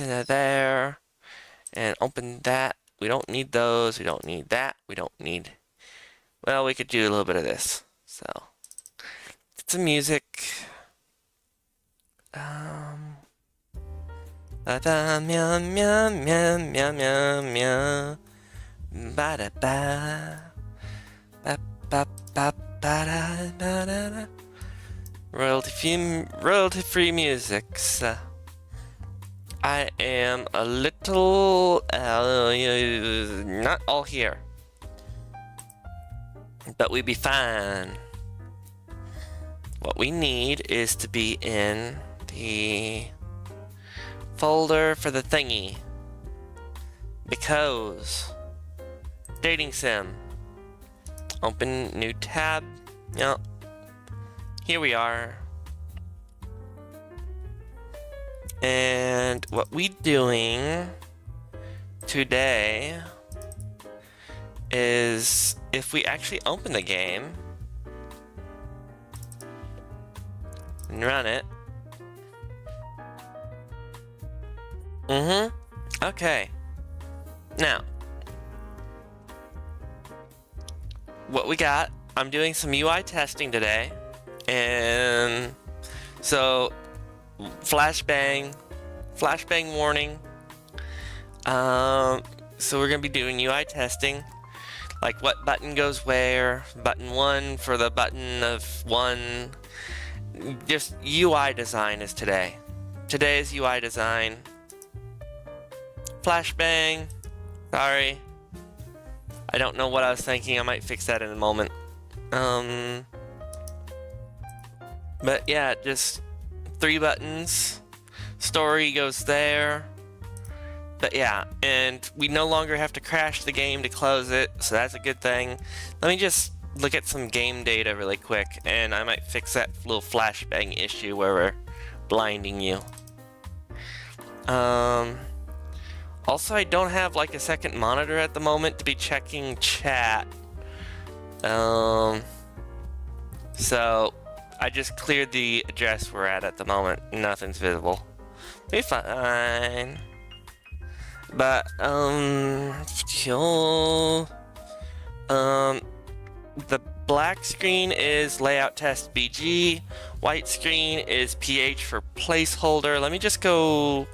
into there and open that. We don't need those. We don't need that. We don't need. Well, we could do a little bit of this. So, get some music. Ba-da, meow, meow, meow, meow, meow, meow. Ba-da-ba. Ba-ba-ba-ba-da-ba-da-da. Royalty-free music. So, I am a little not all here, but we'd be fine. What we need is to be in the folder for the thingy, because dating sim. Open new tab. Yep. Here we are. And what we doing today is, if we actually open the game and run it. Okay. Now, what we got, I'm doing some UI testing today, and so flashbang warning. So we're gonna be doing UI testing, like what button goes where, button 1 for the button of 1. Just UI design is today. Today's UI design. Flashbang. Sorry. I don't know what I was thinking. I might fix that in a moment. But yeah, just 3 buttons. Story goes there. But yeah, and we no longer have to crash the game to close it, so that's a good thing. Let me just look at some game data really quick, and I might fix that little flashbang issue where we're blinding you. Also, I don't have like a second monitor at the moment to be checking chat. So I just cleared the address we're at the moment. Nothing's visible. Be fine. But the black screen is layout test BG. White screen is PH for placeholder. Let me just go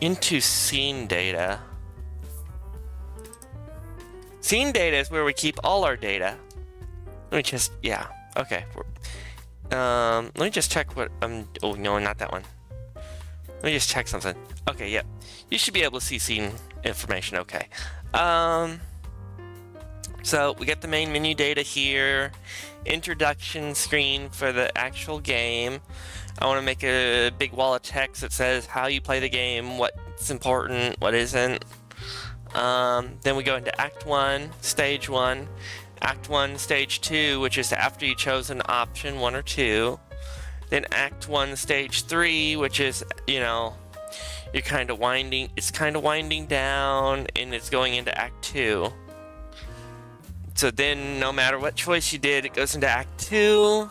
into scene data. Scene data is where we keep all our data. Let me just, yeah, okay. Let me just check what oh no, not that one. Let me just check something. Okay, yep. You should be able to see scene information, okay. So we get the main menu data here, introduction screen for the actual game. I want to make a big wall of text that says how you play the game, what's important, what isn't. Then we go into Act 1, Stage 1, Act 1, Stage 2, which is after you chose an option 1 or 2. Then Act 1, Stage 3, which is, you know, it's kind of winding down, and it's going into Act 2. So then, no matter what choice you did, it goes into Act 2.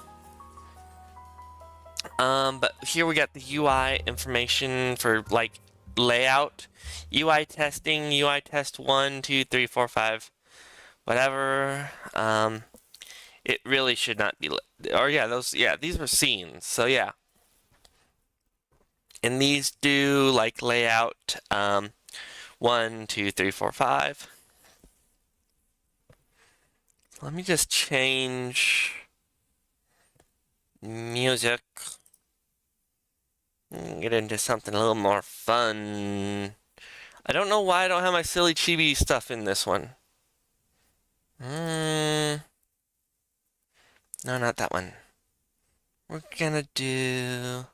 But here we got the UI information for, like, layout. UI testing, UI test 1, 2, 3, 4, 5, whatever. It really should not be, or yeah, these were scenes, so yeah. And these do, like, layout, 1, 2, 3, 4, 5. Let me just change music. Get into something a little more fun. I don't know why I don't have my silly chibi stuff in this one. No, not that one. We're gonna do a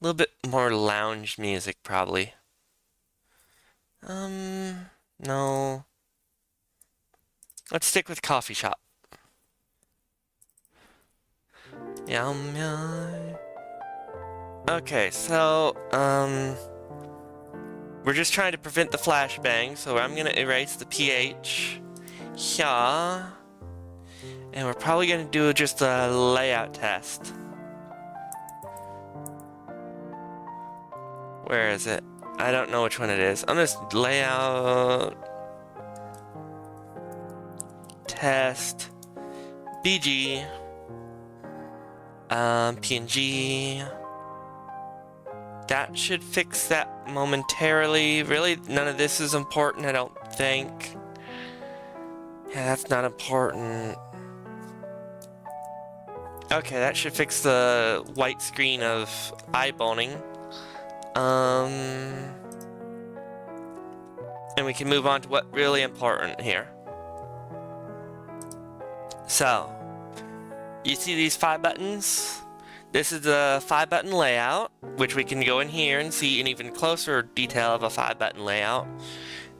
little bit more lounge music, probably. No. Let's stick with coffee shop. Yum yum. Okay, so, we're just trying to prevent the flashbang, so I'm gonna erase the PH. Yeah. And we're probably gonna do just a layout test. Where is it? I don't know which one it is. I'm just layout, test, BG, PNG. That should fix that momentarily. Really, none of this is important, I don't think. Yeah, that's not important. Okay, that should fix the white screen of eyeballing. And we can move on to what's really important here. So, you see these 5 buttons? This is the 5-button layout, which we can go in here and see an even closer detail of a 5-button layout.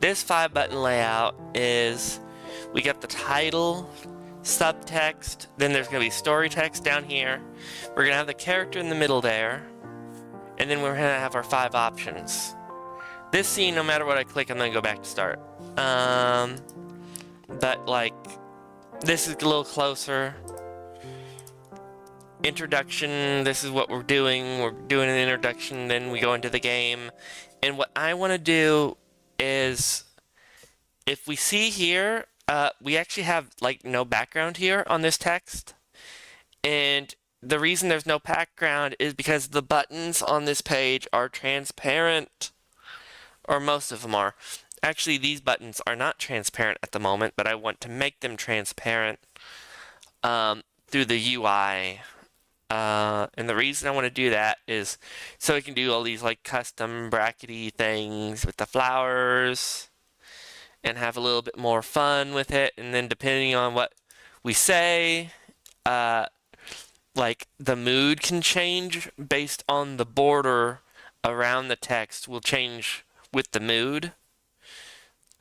This 5-button layout is, we got the title, subtext, then there's going to be story text down here. We're going to have the character in the middle there, and then we're going to have our 5 options. This scene, no matter what I click, I'm going to go back to start. But like, this is a little closer. Introduction, this is what we're doing. We're doing an introduction, then we go into the game. And what I want to do is, if we see here, we actually have like no background here on this text. And the reason there's no background is because the buttons on this page are transparent, or most of them are. Actually, these buttons are not transparent at the moment, but I want to make them transparent through the UI. And the reason I want to do that is so we can do all these like custom brackety things with the flowers and have a little bit more fun with it. And then depending on what we say, like the mood can change based on the border around the text will change with the mood.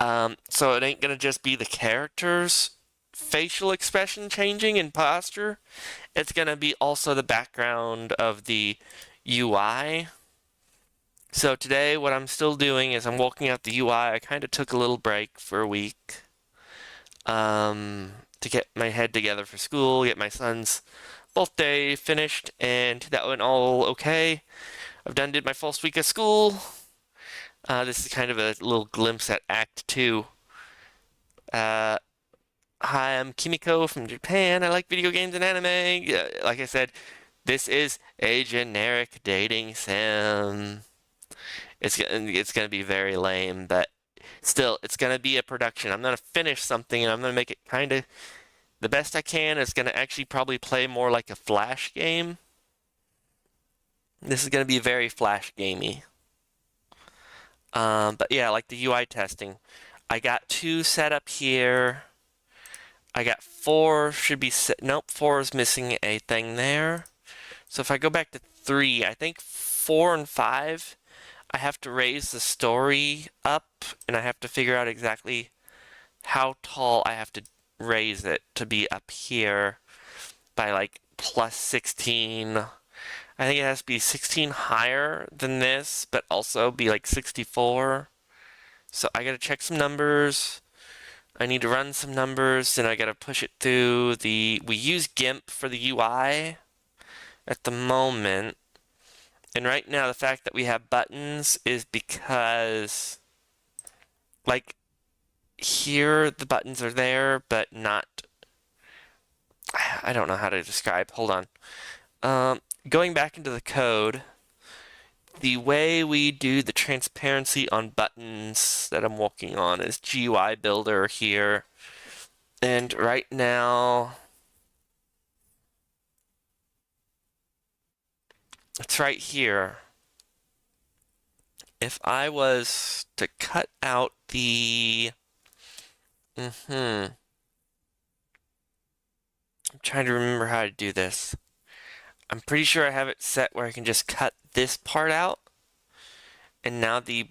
So it ain't gonna just be the characters' facial expression changing and posture. It's going to be also the background of the UI. So today what I'm still doing is I'm walking out the UI. I kind of took a little break for a week to get my head together for school, get my son's birthday finished, and that went all okay. I've did my first week of school. This is kind of a little glimpse at Act 2. Hi, I'm Kimiko from Japan. I like video games and anime. Like I said, this is a generic dating sim. It's gonna be very lame, but still, it's gonna be a production. I'm gonna finish something and I'm gonna make it kind of the best I can. It's gonna actually probably play more like a Flash game. This is gonna be very Flash gamey. But yeah, like the UI testing. I got 2 set up here. I got 4 should be set. Nope, 4 is missing a thing there. So if I go back to 3, I think 4 and 5, I have to raise the story up, and I have to figure out exactly how tall I have to raise it to be up here by like plus 16. I think it has to be 16 higher than this, but also be like 64. So I gotta check some numbers. I need to run some numbers, and I gotta push it through the... We use GIMP for the UI at the moment. And right now, the fact that we have buttons is because, like, here the buttons are there, but not... I don't know how to describe. Hold on. Going back into the code, the way we do the transparency on buttons that I'm working on is GUI Builder here. And right now, it's right here. If I was to cut out the... I'm trying to remember how to do this. I'm pretty sure I have it set where I can just cut this part out. And now the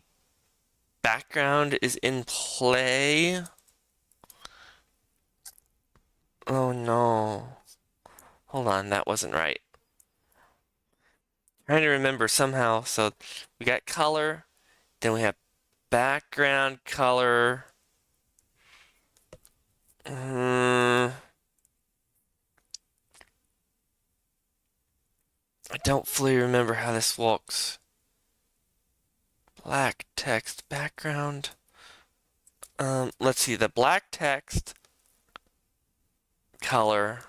background is in play. Oh no. Hold on, that wasn't right. Trying to remember somehow. So we got color, then we have background color. I don't fully remember how this works. Black text background. Let's see, the black text color.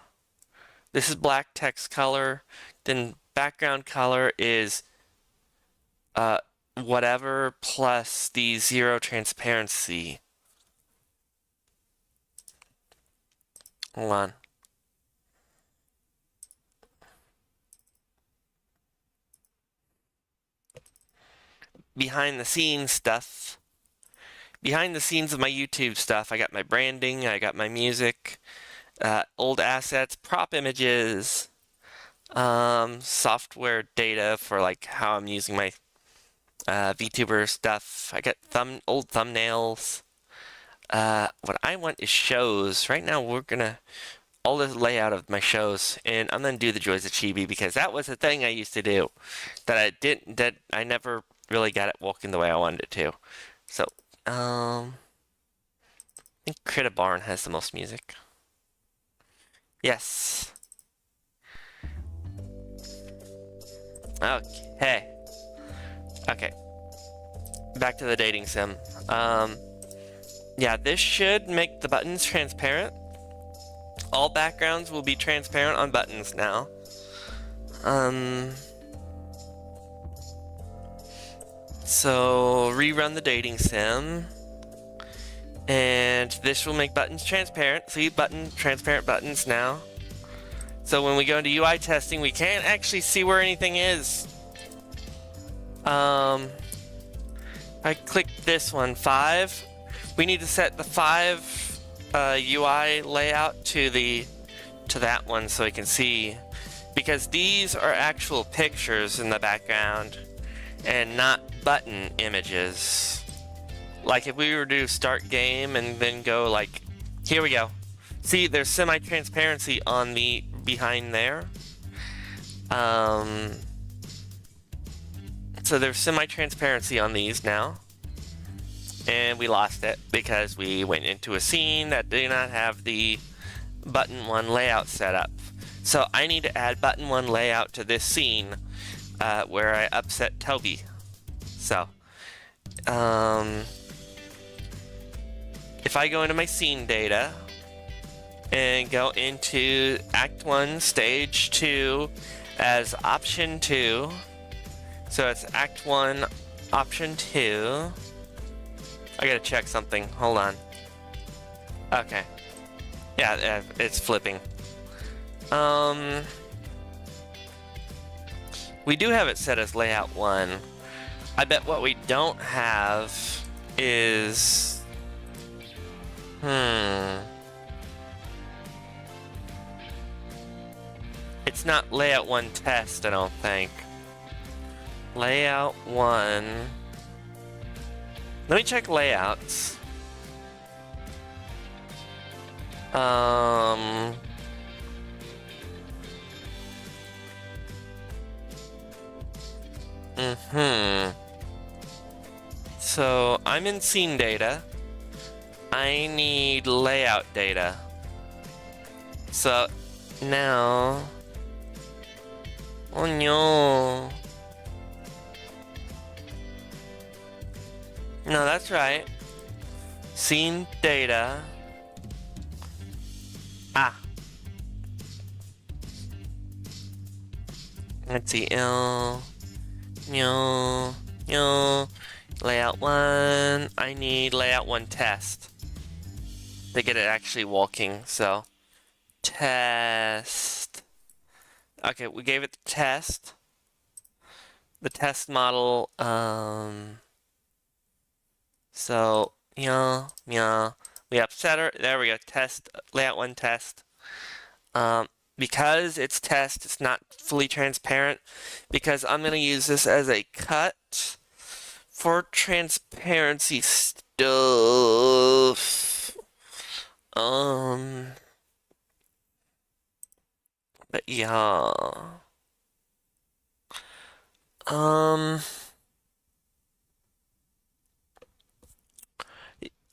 This is black text color. Then background color is whatever plus the 0 transparency. Hold on. Behind the scenes stuff. Behind the scenes of my YouTube stuff, I got my branding, I got my music, old assets, prop images, software data for like how I'm using my VTuber stuff. I got old thumbnails. What I want is shows. Right now we're gonna all the layout of my shows, and I'm gonna do the Joys of Chibi because that was a thing I used to do that I never really got it working the way I wanted it to. So, I think Critter Barn has the most music. Yes. Okay. Okay. Back to the dating sim. Yeah, this should make the buttons transparent. All backgrounds will be transparent on buttons now. So rerun the dating sim. And this will make buttons transparent. See, transparent buttons now. So when we go into UI testing, we can't actually see where anything is. I click this one, 5. We need to set the 5 UI layout to that one so we can see, because these are actual pictures in the background and not button images. Like if we were to do start game and then go like, here we go. See, there's semi-transparency on the behind there. So there's semi-transparency on these now. And we lost it because we went into a scene that did not have the button 1 layout set up. So I need to add button 1 layout to this scene where I upset Toby. So, if I go into my scene data and go into Act 1, Stage 2 as Option 2, so it's Act 1, Option 2. I gotta check something. Hold on. Okay. Yeah, it's flipping. We do have it set as Layout 1. I bet what we don't have is... It's not Layout 1 Test, I don't think. Layout 1... Let me check layouts. So I'm in scene data. I need layout data. So now, oh no. No, that's right. Scene data. Ah. Let's see. Layout 1. I need layout 1 test to get it actually walking. So, test. Okay, we gave it the test. The test model, so, we upset her. There we go. Test, layout 1 test. Because it's test, it's not fully transparent, because I'm going to use this as a cut for transparency stuff. But yeah.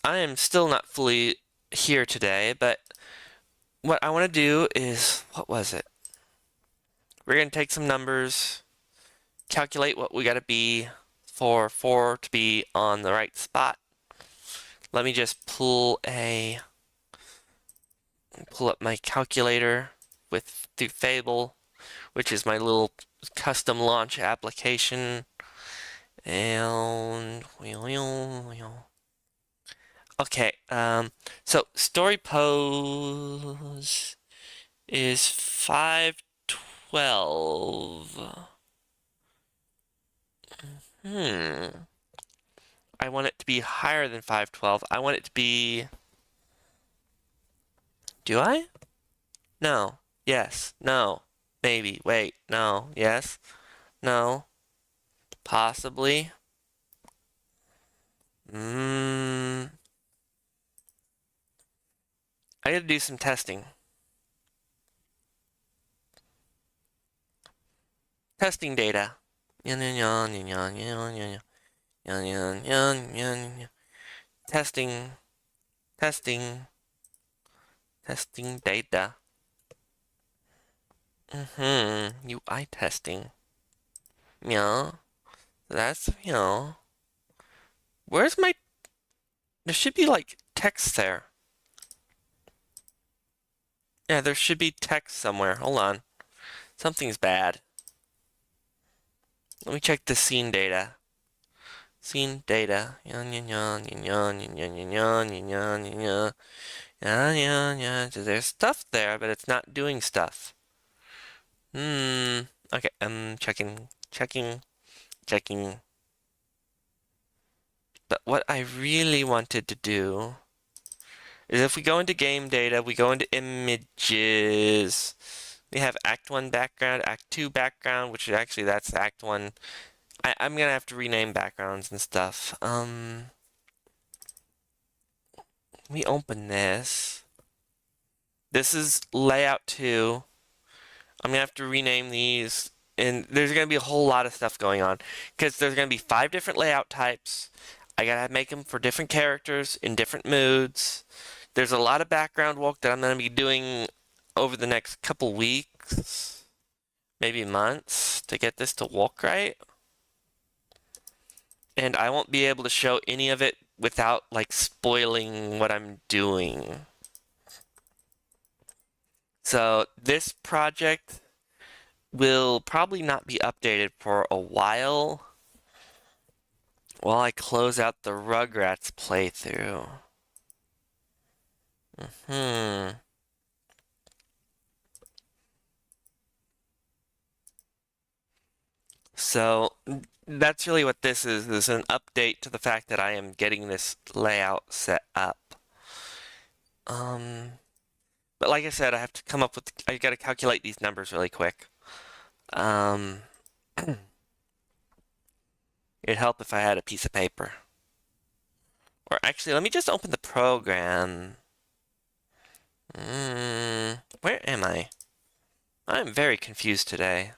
I am still not fully here today, but what I want to do is, what was it? We're going to take some numbers, calculate what we got to be, for 4 to be on the right spot. Let me just pull up my calculator through Fable, which is my little custom launch application. And okay, so story pose is 512. I want it to be higher than 512. I want it to be... Do I? No. Yes. No. Maybe. Wait. No. Yes. No. Possibly. I gotta do some testing. Testing data. Testing. Testing. Testing data. UI testing. Yeah. That's, where's my... There should be, like, text there. Yeah, there should be text somewhere. Hold on. Something's bad. Let me check the scene data. Scene data. There's stuff there, but it's not doing stuff. Okay, I'm checking. But what I really wanted to do is if we go into game data, we go into images. We have Act 1 background, Act 2 background, which is actually, that's Act 1. I'm gonna have to rename backgrounds and stuff. We open this. This is layout 2. I'm gonna have to rename these, and there's gonna be a whole lot of stuff going on because there's gonna be 5 different layout types. I gotta make them for different characters in different moods. There's a lot of background work that I'm gonna be doing over the next couple weeks, maybe months, to get this to work right. And I won't be able to show any of it without, like, spoiling what I'm doing. So this project will probably not be updated for a while I close out the Rugrats playthrough. So that's really what this is. This is an update to the fact that I am getting this layout set up. But like I said, I have to come up with, I gotta calculate these numbers really quick. It'd help if I had a piece of paper. Or actually, let me just open the program. Where am I? I'm very confused today.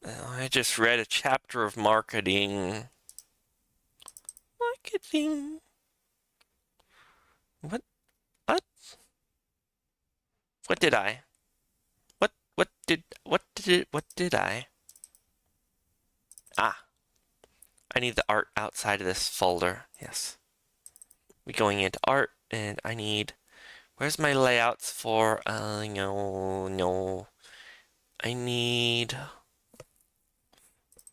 I just read a chapter of marketing. Marketing. What? What did I? What did I? Ah. I need the art outside of this folder. Yes. We're going into art, and I need... Where's my layouts for... no. I need...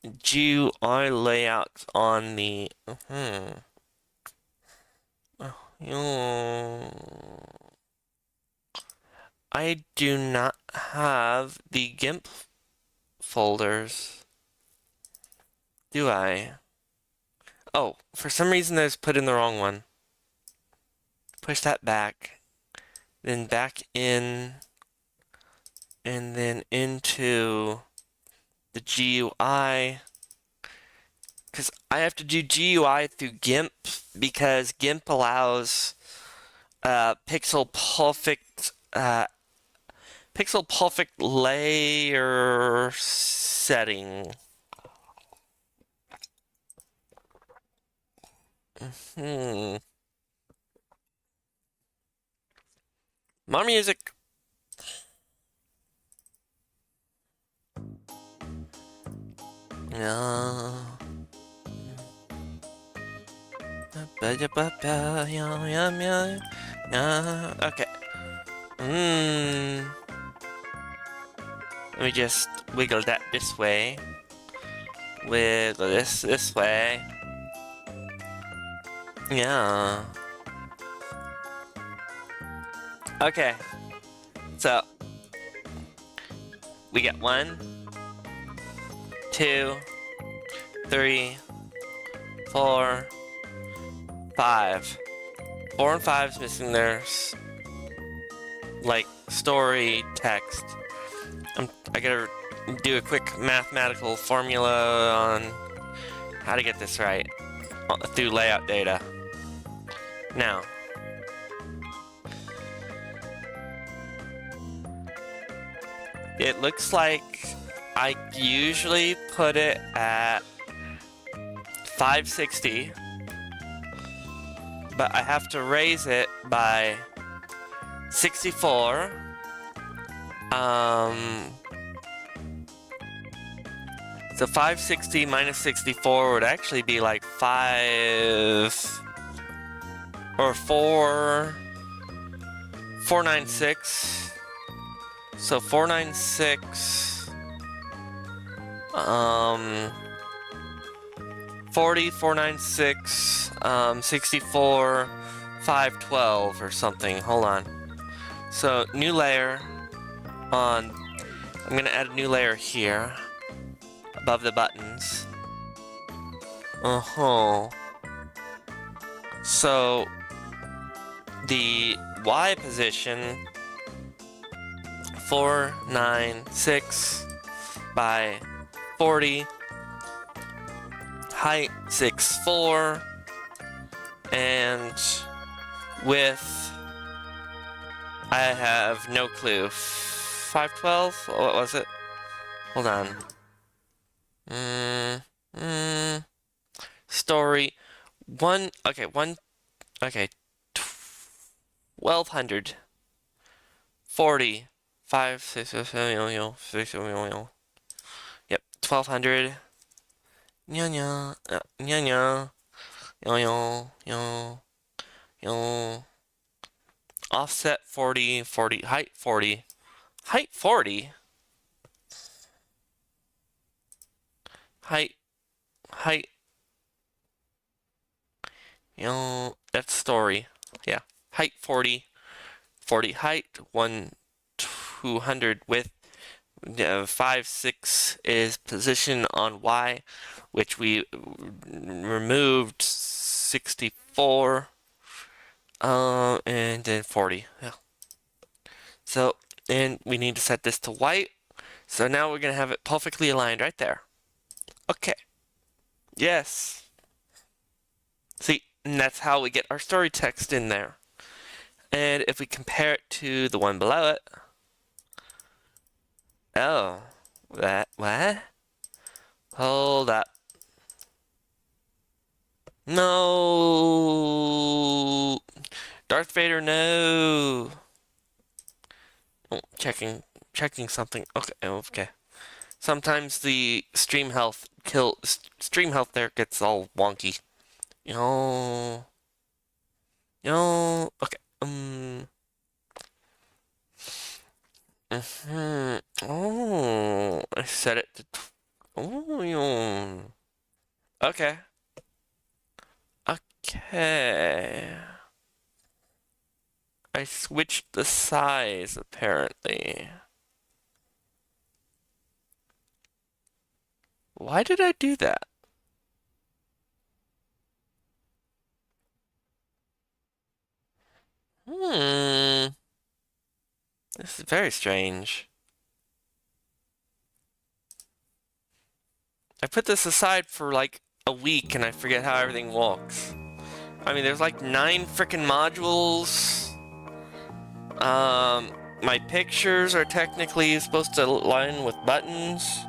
GUI layouts on the... I do not have the GIMP folders. Do I? Oh, for some reason I was put in the wrong one. Push that back. Then back in. And then into the GUI. Because I have to do GUI through GIMP because GIMP allows pixel perfect layer setting. More music. No. Okay. Let me just wiggle that this way. Wiggle this way. Yeah. Okay. So we get 1, 2, 3, 4, 5. 4 and 5 is missing their like story text. I gotta do a quick mathematical formula on how to get this right through layout data. Now, it looks like I usually put it at 560, but I have to raise it by 64. So 560 minus 64 would actually be like 5 or 496. So 496 40 496 64 512 or something. Hold on. So new layer on, I'm gonna add a new layer here above the buttons. So the Y position 496 by 40, height 64, and width I have no clue. 512? What was it? Hold on. Story 1. Okay, 1200. 40. 5, 6, 7, 6, yep, 1200. Offset 40, 40, height 40. Height 40? Height, that's story. Yeah, height 40, 40 height, 200 width, 5, 6 is position on Y, which we removed 64, and then 40. Yeah. So, and we need to set this to white. So now we're gonna have it perfectly aligned right there. Okay. Yes. See, and that's how we get our story text in there. And if we compare it to the one below it, oh, what? Hold up. No, Darth Vader, no. Oh, checking something. Okay. Sometimes the stream health there gets all wonky. Okay. Oh, I set it to. Okay. Okay. I switched the size apparently. Why did I do that? This is very strange. I put this aside for like a week and I forget how everything works. I mean, there's like 9 frickin' modules. My pictures are technically supposed to align with buttons.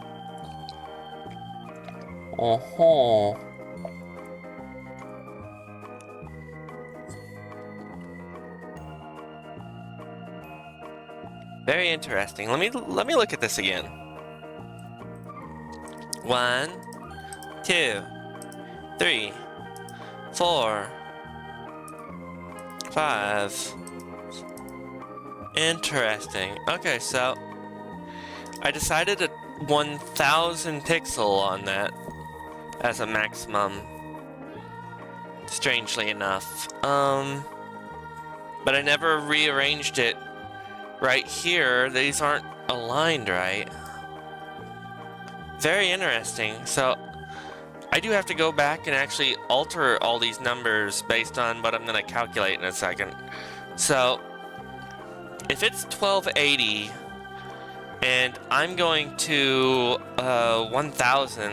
Very interesting. Let me look at this again. 1, 2, 3, 4, 5. Interesting. Okay, so I decided a 1000 pixel on that as a maximum. Strangely enough. But I never rearranged it right here. These aren't aligned right. Very interesting. So I do have to go back and actually alter all these numbers based on what I'm going to calculate in a second. So if it's 1280 and I'm going to 1000,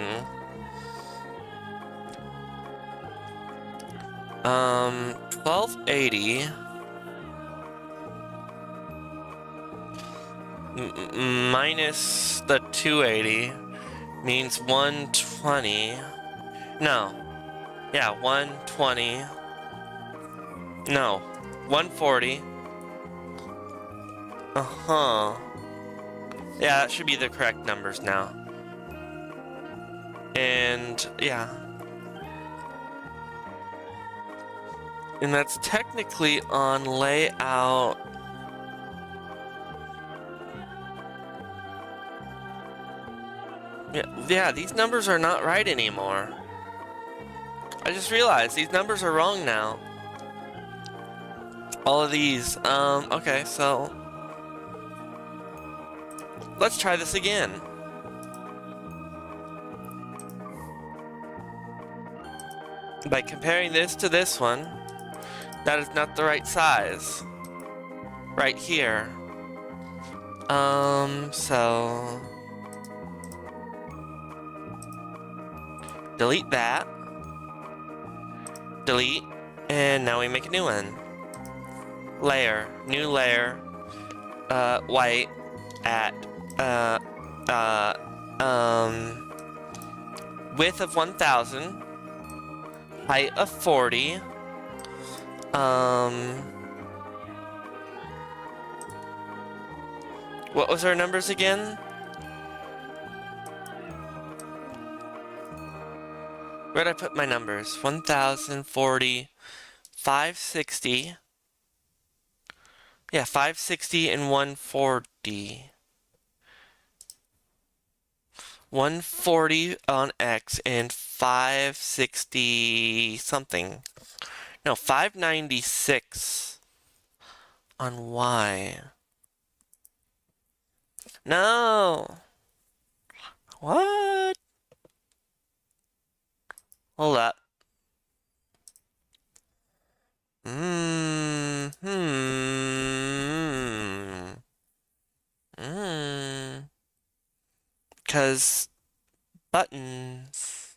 1280 minus the 280 means 120. No. Yeah, 120. No. 140. Uh-huh. Yeah, that should be the correct numbers now. And, yeah. And that's technically on layout. Yeah, these numbers are not right anymore. I just realized these numbers are wrong now. All of these. Okay, so let's try this again. By comparing this to this one, that is not the right size. Right here. So delete that. Delete. And now we make a new one. Layer. New layer. White at width of 1000. Height of 40. What was our numbers again? Where'd I put my numbers? 1040, 560. Yeah, 560 and 140. 140 on X and 560 something. No, 596 on Y. No! What? Hold up. Because buttons.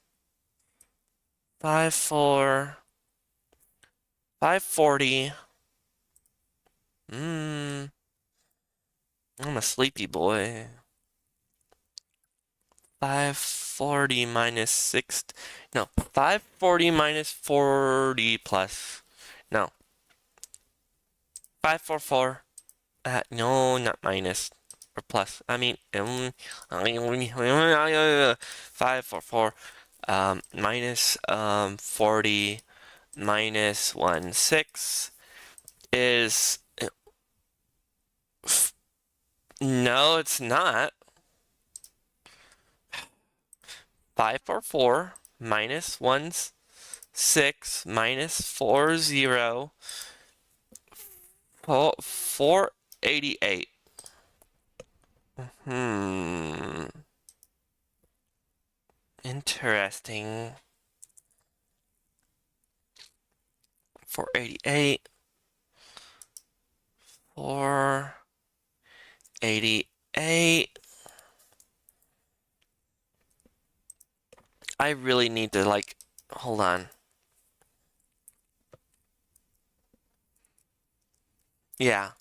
540. I'm a sleepy boy. 540 minus 6. No, 540 minus 40 plus. No. 544. No, not minus. Or plus. I mean, 544. Minus 40 minus 16 is. No, it's not. 544 minus 16 minus 40 488. Interesting. 488. 488. I really need to, like, hold on. Yeah.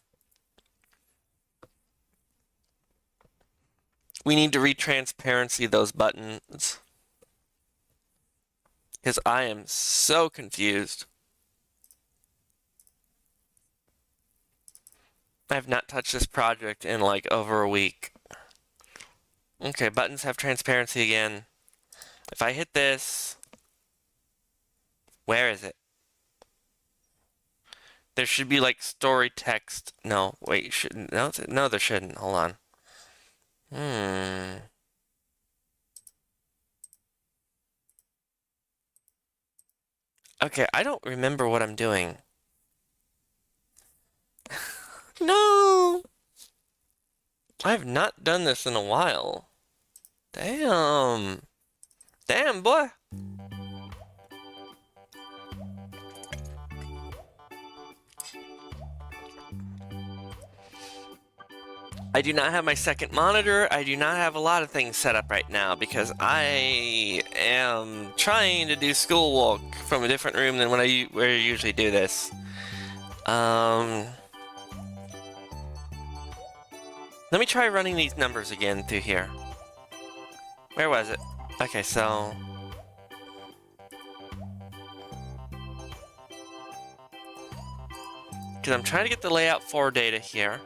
We need to retransparency those buttons. Because I am so confused. I have not touched this project in like over a week. Okay, buttons have transparency again. If I hit this, where is it? There should be like story text. No, wait, shouldn't. No, there shouldn't. Hold on. Okay, I don't remember what I'm doing. No! I've not done this in a while. Damn. Damn, boy. I do not have my second monitor. I do not have a lot of things set up right now because I am trying to do schoolwork from a different room than where I usually do this. Let me try running these numbers again through here. Where was it? Okay, so... because I'm trying to get the layout 4 data here.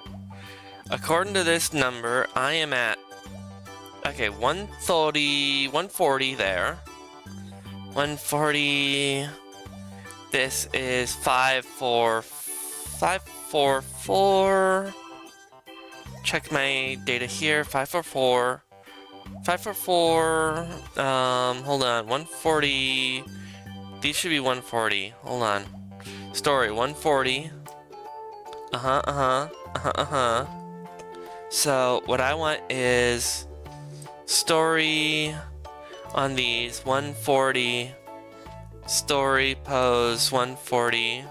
According to this number, I am at... okay, 140 there. 140... this is 544... check my data here, 544... 544... hold on, 140... these should be 140, hold on. Story, 140... So, what I want is story on these 140, story pose 140,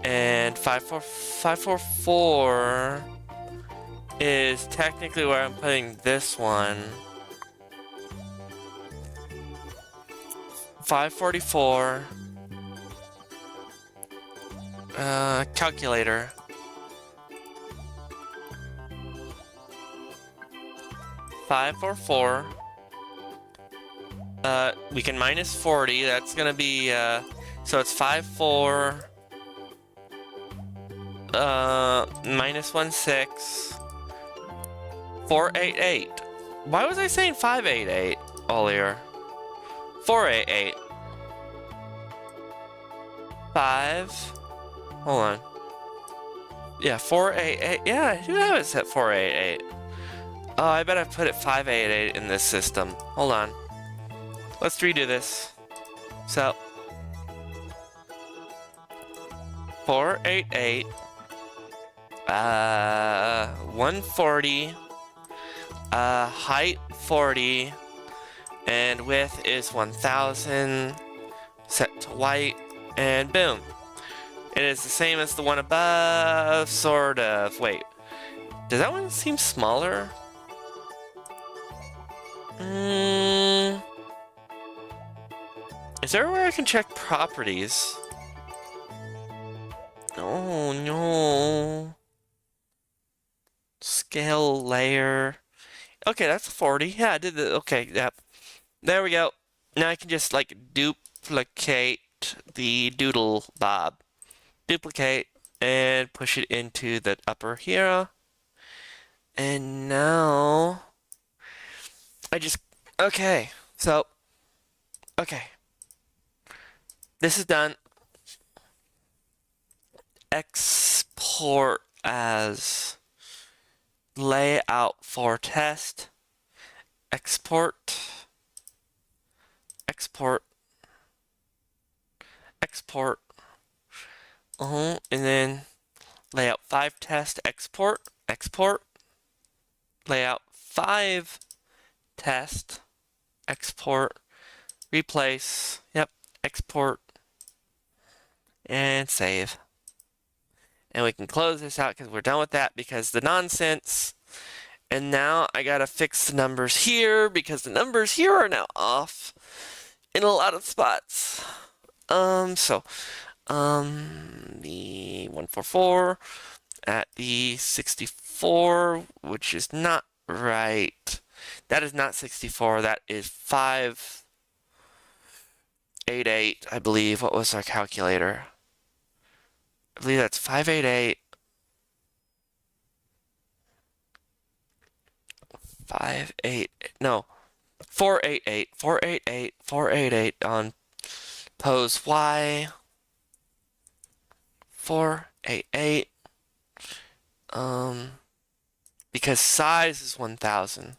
and 544 is technically where I'm putting this one. 544, calculator. 544. We can minus 40. That's gonna be so it's 54. Minus 16. 488. Why was I saying 588 earlier? 488. 5. Hold on. Yeah, 488. Yeah, I do have it set 488. Oh, I bet I put it 588 in this system. Hold on. Let's redo this. So, 488, 140, height 40, and width is 1000, set to white, and boom. It is the same as the one above, sort of. Wait, does that one seem smaller? Is there a way I can check properties? Oh no. Scale layer. Okay, that's 40. Yeah, I did the. Okay, yep. There we go. Now I can just like duplicate the doodle bob. Duplicate and push it into the upper here. And now I just, okay, so, okay, this is done. Export as layout for test. Export, export, export, and then layout 5 test, export, export, layout 5 test, export, replace, yep, export, and save. And we can close this out because we're done with that because the nonsense. And now I gotta fix the numbers here because the numbers here are now off in a lot of spots. The 144 at the 64, which is not right. That is not 64, that is 588, I believe. What was our calculator? I believe that's 588. 488, 488, 488 on pose Y. 488. Because size is 1000.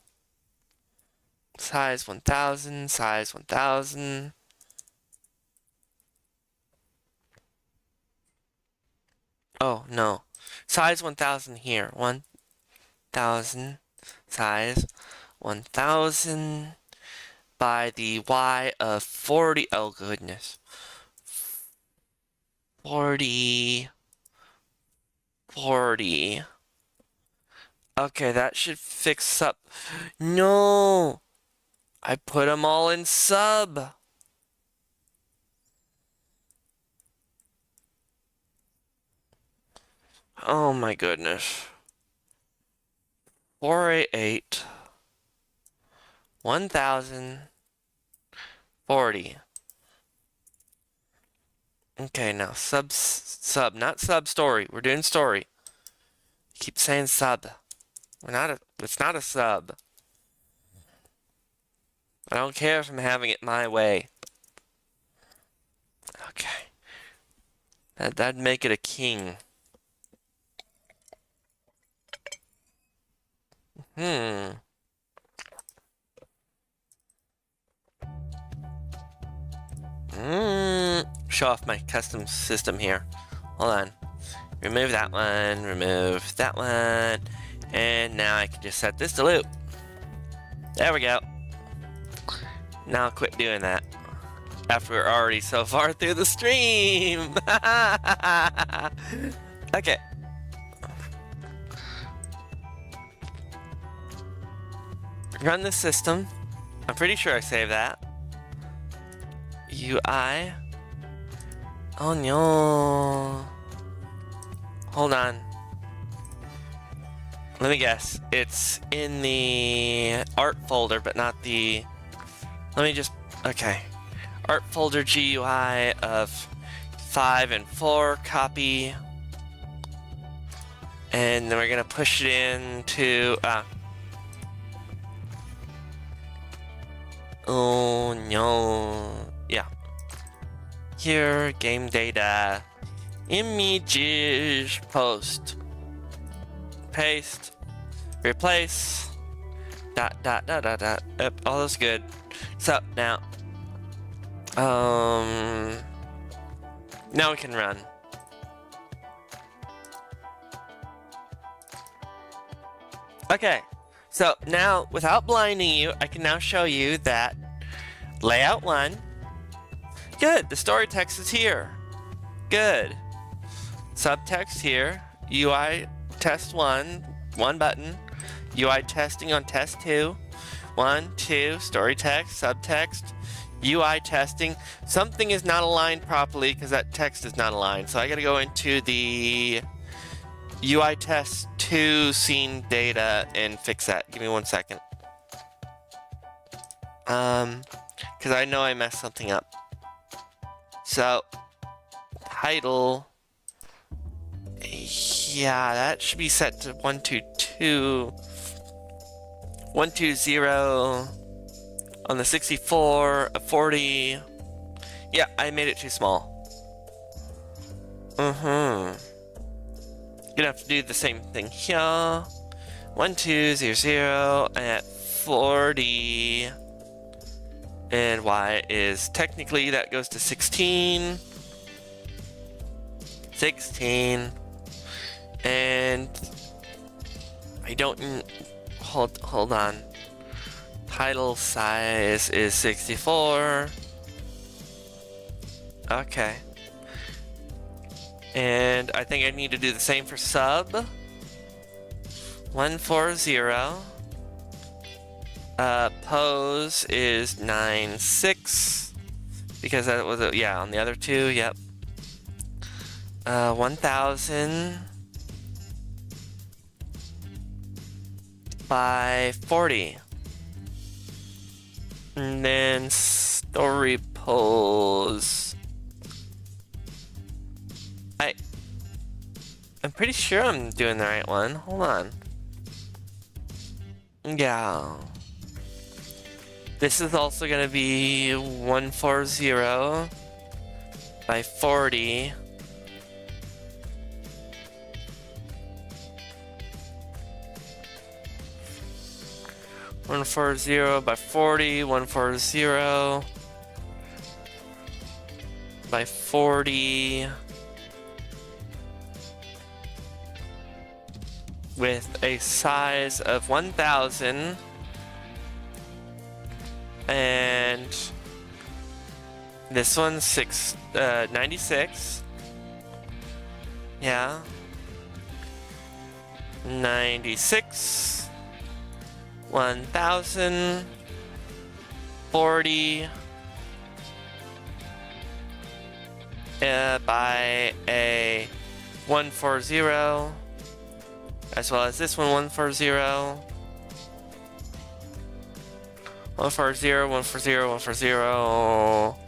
Size 1000, size 1000. Oh, no. Size 1000 here. 1000, size 1000 by the Y of 40. Oh, goodness. 40. Okay, that should fix up. No! I put them all in sub. Oh my goodness. 488. 1040. Okay, now sub, not sub story. We're doing story. Keep saying sub. It's not a sub. I don't care if I'm having it my way. Okay. That'd make it a king. Show off my custom system here. Hold on. Remove that one, and now I can just set this to loop. There we go. Now I'll quit doing that. After we're already so far through the stream. Okay. Run the system. I'm pretty sure I saved that. UI. Oh no. Hold on. Let me guess. It's in the art folder, but not the... Let me just... Okay. Art folder GUI of 5 and 4. Copy. And then we're going to push it into... Oh no. Yeah. Here, game data. Images, post. Paste. Replace. Dot. Yep, all that's good. So, now. Now we can run. Okay. So now, without blinding you, I can now show you that layout 1. Good, the story text is here. Good. Subtext here. UI test 1, 1 button. UI testing on test 2. 1, 2, story text, subtext. UI testing. Something is not aligned properly because that text is not aligned. So I gotta go into the UI test 2 scene data and fix that. Give me 1 second. Because I know I messed something up. So, title. Yeah, that should be set to 122. 120 on the 64, a 40. Yeah, I made it too small. Gonna have to do the same thing here. 1200 at 40. And Y is technically that goes to 16. 16. And I don't hold on. Title size is 64. Okay. And I think I need to do the same for sub. 140. Pose is 96. Because that was on the other two, yep. 1000 by 40. And then story pose. I'm pretty sure I'm doing the right one. Hold on. Yeah. This is also gonna be 140 by 40. 140 by 40, 140 by 40 with a size of 1000 and this one's 96. Yeah. 96, 1000, 40 by a 140, as well as this one 140, 140, 140, 140,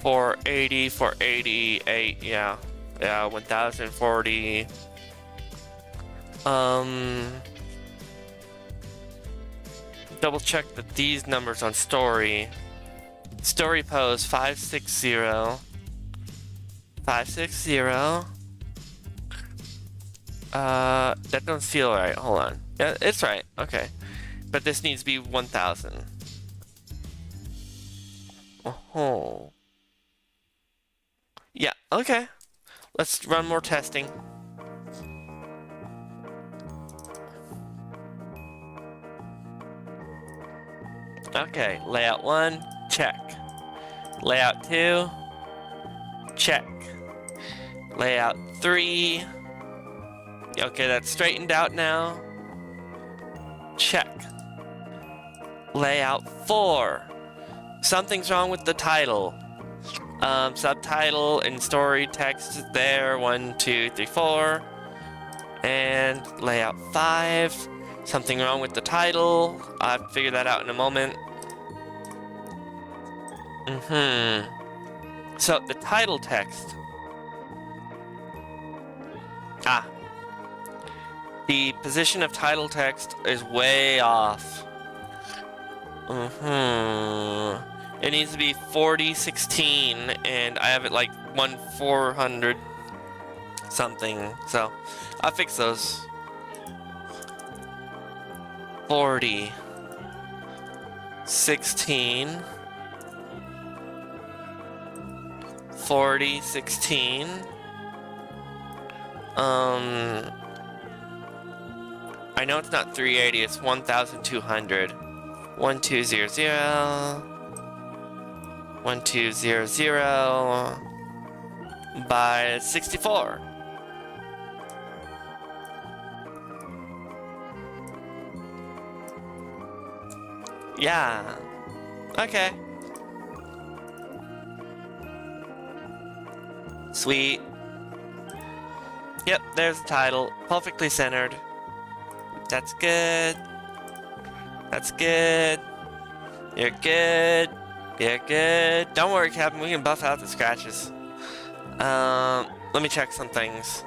480, 488, yeah, 1040. Double check that these numbers on story pose 560, 560. That don't feel right. Hold on. Yeah, it's right. Okay, but this needs to be 1000. Oh. Yeah. Okay. Let's run more testing. Okay, layout 1, check. Layout 2, check. Layout 3. Okay, that's straightened out now. Check. Layout 4. Something's wrong with the title. Subtitle and story text is there. 1, 2, 3, 4. And layout 5. Something wrong with the title. I'll figure that out in a moment. So the title text. The position of title text is way off. It needs to be 4016, and I have it like 1400 something. So I'll fix those. 40, 16, 40, 16. I know it's not 380, it's 1200. 1200, 1200 by 64. Yeah. Okay. Sweet. Yep, there's the title. Perfectly centered. That's good. That's good. You're good. You're good. Don't worry, Captain. We can buff out the scratches. Let me check some things.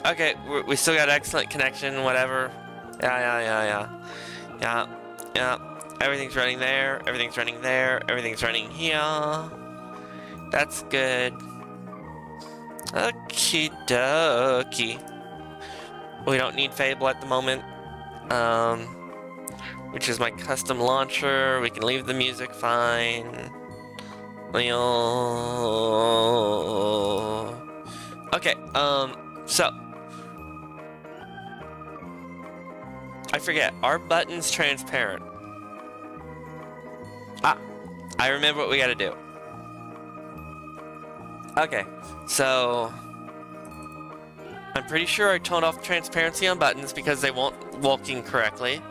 Okay, we still got excellent connection, whatever. Yeah. Everything's running there. Everything's running there. Everything's running here. That's good. Okie dokie. We don't need Fable at the moment. Which is my custom launcher. We can leave the music fine. Okay, so I forget, are buttons transparent? I remember what we gotta do. Okay, so I'm pretty sure I toned off transparency on buttons because they weren't walking correctly.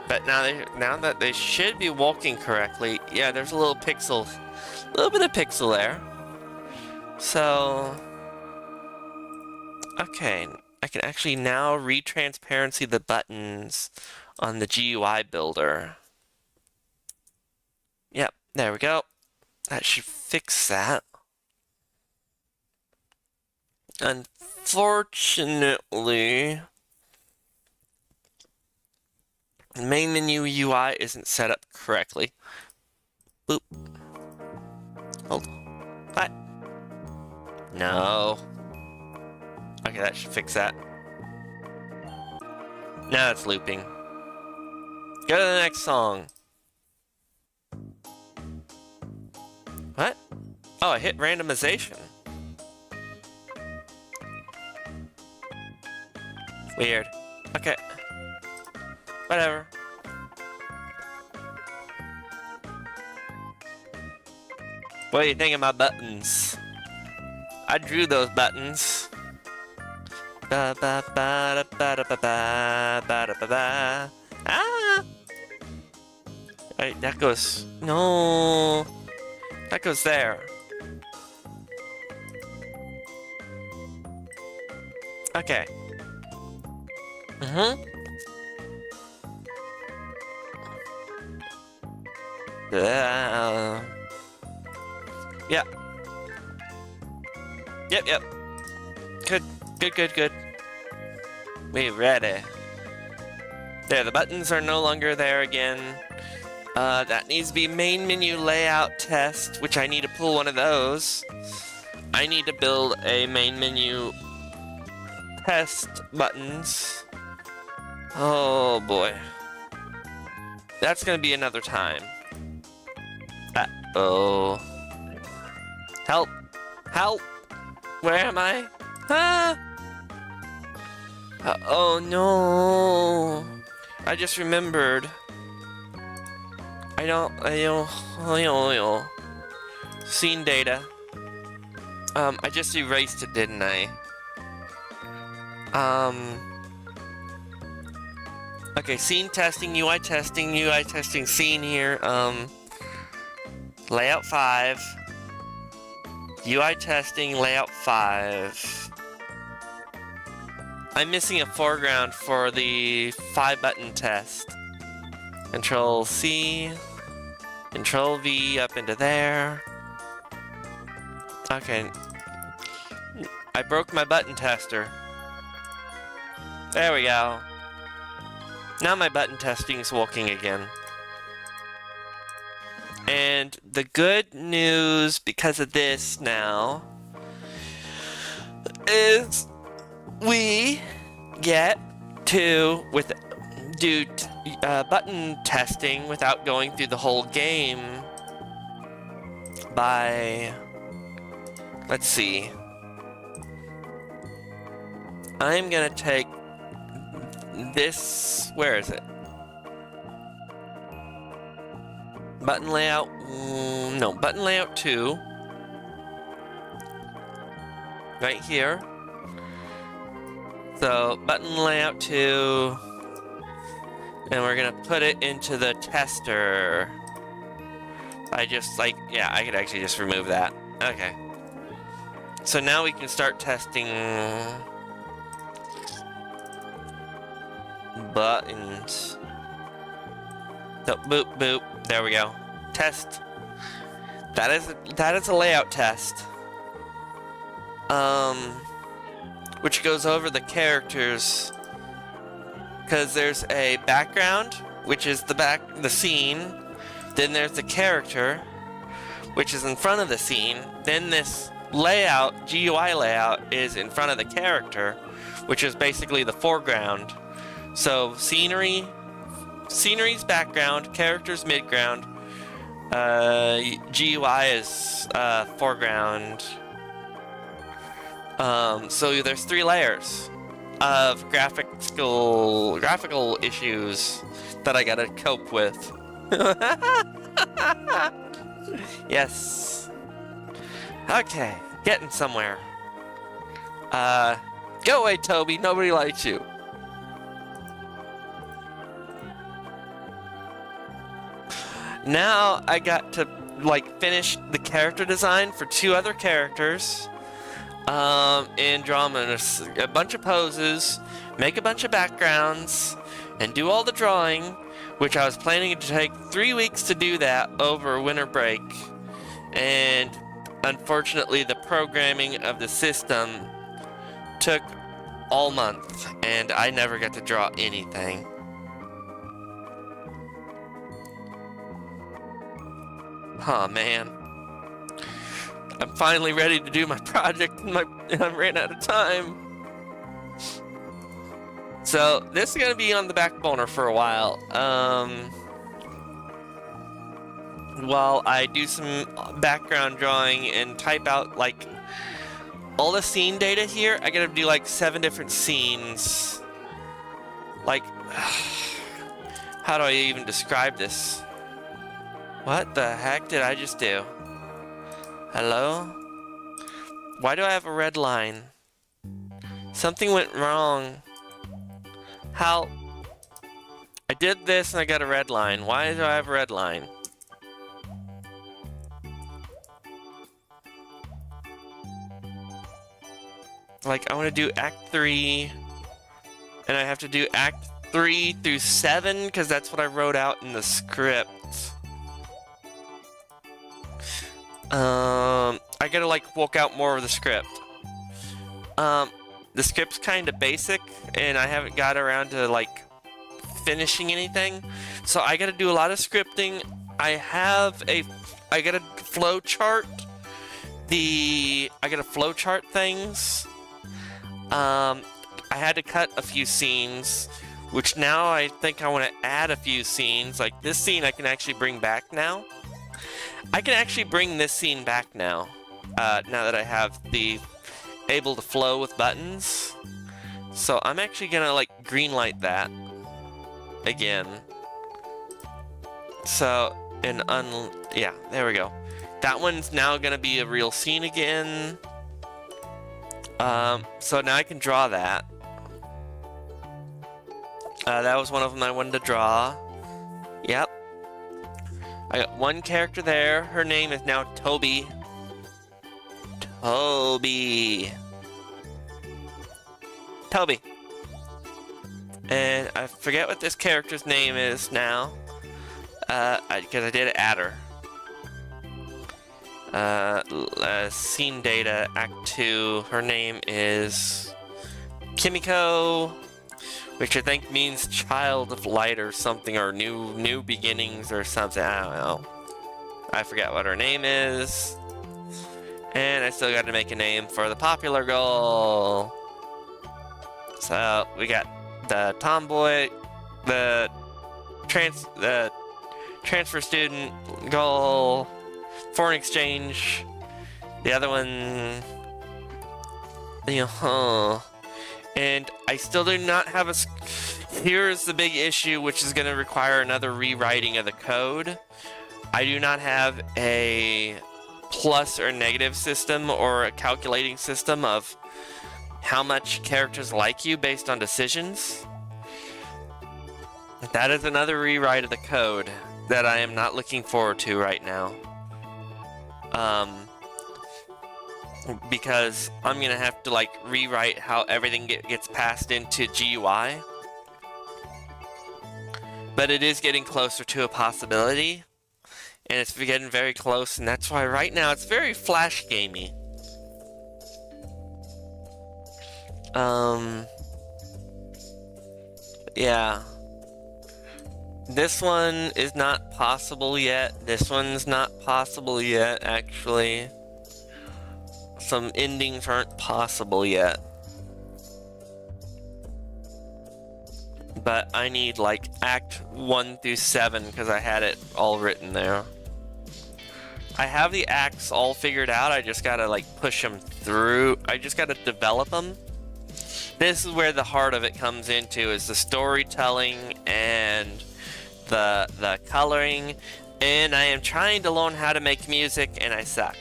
But now that they should be walking correctly, yeah, there's a little bit of pixel there. So, okay, I can actually now retransparency the buttons on the GUI builder. Yep, there we go. That should fix that. Unfortunately, the main menu UI isn't set up correctly. Boop. Hold. What? No. Okay, that should fix that. Now it's looping. Go to the next song. What? Oh, I hit randomization. Weird. Okay. Whatever. What do you think of my buttons? I drew those buttons. Ba ba ba ba ba ba ba ba ba ba. Ah! Wait, that goes. No. That goes there. Okay. Yeah. Yep. Good. We ready. There, the buttons are no longer there again. That needs to be main menu layout test, which I need to pull one of those. I need to build a main menu test buttons. Oh boy. That's gonna be another time. Uh-oh. Help! Help! Where am I? Ah! Oh no! I just remembered. I don't. Scene data. I just erased it, didn't I? Okay, scene testing, UI testing, scene here. Layout 5. UI testing, layout 5. I'm missing a foreground for the 5-button test. Control C, Control V up into there. Okay. I broke my button tester. There we go. Now my button testing is working again. And the good news because of this now is we get to do button testing without going through the whole game by, let's see, I'm gonna take this, where is it? Button layout, no, button layout 2, right here. So button layout 2, and we're gonna put it into the tester. I just yeah, I could actually just remove that. Okay. So now we can start testing buttons. So boop boop. There we go. Test. That is a layout test. Which goes over the characters, because there's a background, which is the scene. Then there's the character, which is in front of the scene. Then this layout, GUI layout, is in front of the character, which is basically the foreground. So scenery's background, character's midground, GUI is foreground. So there's 3 layers of graphical issues that I gotta cope with. Yes. Okay, getting somewhere. Go away, Toby. Nobody likes you. Now I got to finish the character design for 2 other characters. And draw them in a bunch of poses, make a bunch of backgrounds, and do all the drawing, which I was planning to take 3 weeks to do that over winter break. And unfortunately, the programming of the system took all month, and I never got to draw anything. Oh man. I'm finally ready to do my project, and I ran out of time. So this is gonna be on the back burner for a while. While I do some background drawing and type out like all the scene data here, I gotta do like 7 different scenes. Like, how do I even describe this? What the heck did I just do? Hello? Why do I have a red line? Something went wrong. How? I did this and I got a red line. Why do I have a red line? Like, I want to do Act 3, and I have to do Act 3 through 7, because that's what I wrote out in the script. I gotta, like, work out more of the script. The script's kind of basic, and I haven't got around to, like, finishing anything. So I gotta do a lot of scripting. I gotta flow chart things. I had to cut a few scenes, which now I think I want to add a few scenes. Like this scene I can actually bring back now. I can actually bring this scene back now, now that I have the able to flow with buttons. So I'm actually gonna like greenlight that again. So, yeah, there we go. That one's now gonna be a real scene again. So now I can draw that. That was one of them I wanted to draw. Yep. I got one character there. Her name is now Toby. Toby. And I forget what this character's name is now. Because I did add her. Scene data, Act 2. Her name is Kimiko, which I think means child of light or something, or new beginnings or something. I don't know. I forget what her name is. And I still got to make a name for the popular girl. So we got the tomboy, the transfer student girl, foreign exchange, the other one, and I still do not have a. Here's the big issue, which is going to require another rewriting of the code. I do not have a plus or negative system or a calculating system of how much characters like you based on decisions. That is another rewrite of the code that I am not looking forward to right now. Because I'm gonna have to like rewrite how everything gets passed into GUI. But it is getting closer to a possibility, and it's getting very close, and that's why right now it's very flash gamey. Yeah. This one is not possible yet. This one's not possible yet, actually. Some endings aren't possible yet. But I need like Act 1 through 7 because I had it all written there. I have the acts all figured out. I just gotta like push them through. I just gotta develop them. This is where the heart of it comes into, is the storytelling and the coloring. And I am trying to learn how to make music, and I suck.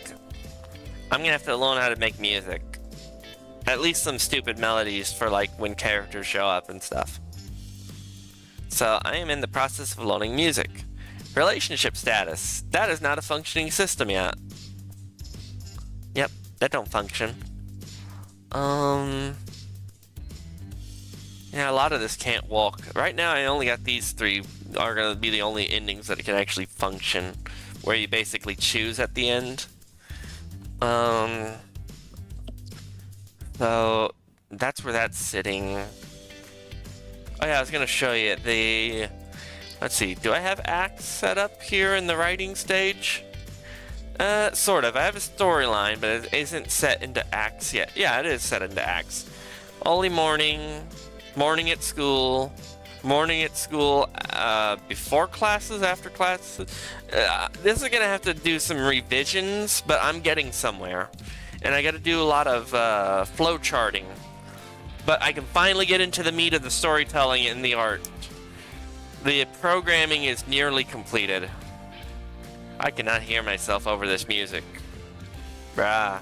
I'm gonna have to learn how to make music. At least some stupid melodies for like when characters show up and stuff. So I am in the process of learning music. Relationship status. That is not a functioning system yet. Yep, that don't function. Yeah, a lot of this can't walk. Right now I only got these 3 are gonna be the only endings that can actually function, where you basically choose at the end. So that's where that's sitting. Oh yeah, I was gonna show you the. Let's see. Do I have acts set up here in the writing stage? Sort of. I have a storyline, but it isn't set into acts yet. Yeah, it is set into acts. Early morning, morning at school, before classes, after classes. This is gonna have to do some revisions, but I'm getting somewhere. And I gotta do a lot of flow charting. But I can finally get into the meat of the storytelling and the art. The programming is nearly completed. I cannot hear myself over this music. Bruh.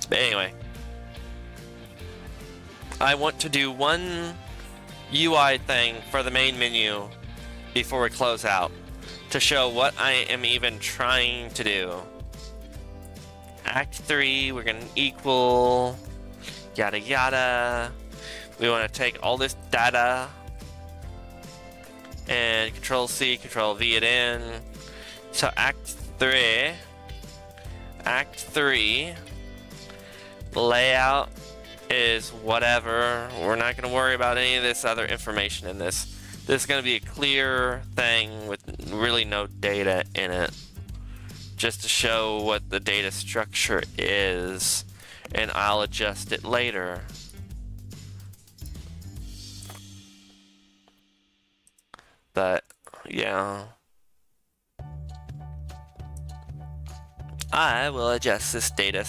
But anyway. I want to do one UI thing for the main menu before we close out to show what I am even trying to do. Act 3, we're gonna equal, yada yada. We want to take all this data and Control C, Control V it in. So Act 3, layout is whatever. We're not going to worry about any of this other information in this. This is going to be a clear thing with really no data in it. Just to show what the data structure is, and I'll adjust it later. But yeah, I will adjust this data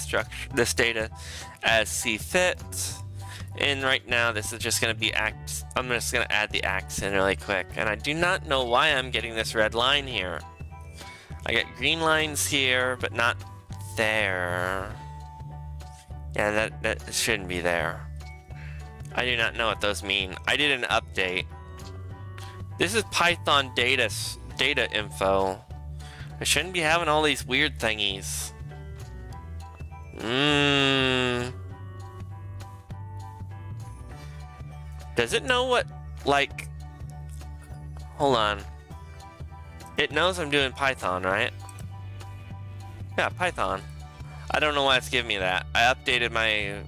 as see fit. And right now this is just going to be acts. I'm just going to add the acts in really quick. And I do not know why I'm getting this red line here. I get green lines here, but not there. Yeah, that shouldn't be there. I do not know what those mean. I did an update. This is Python data info. I shouldn't be having all these weird thingies. Does it know what, like, hold on. It knows I'm doing Python, right? Yeah, Python. I don't know why it's giving me that. I updated my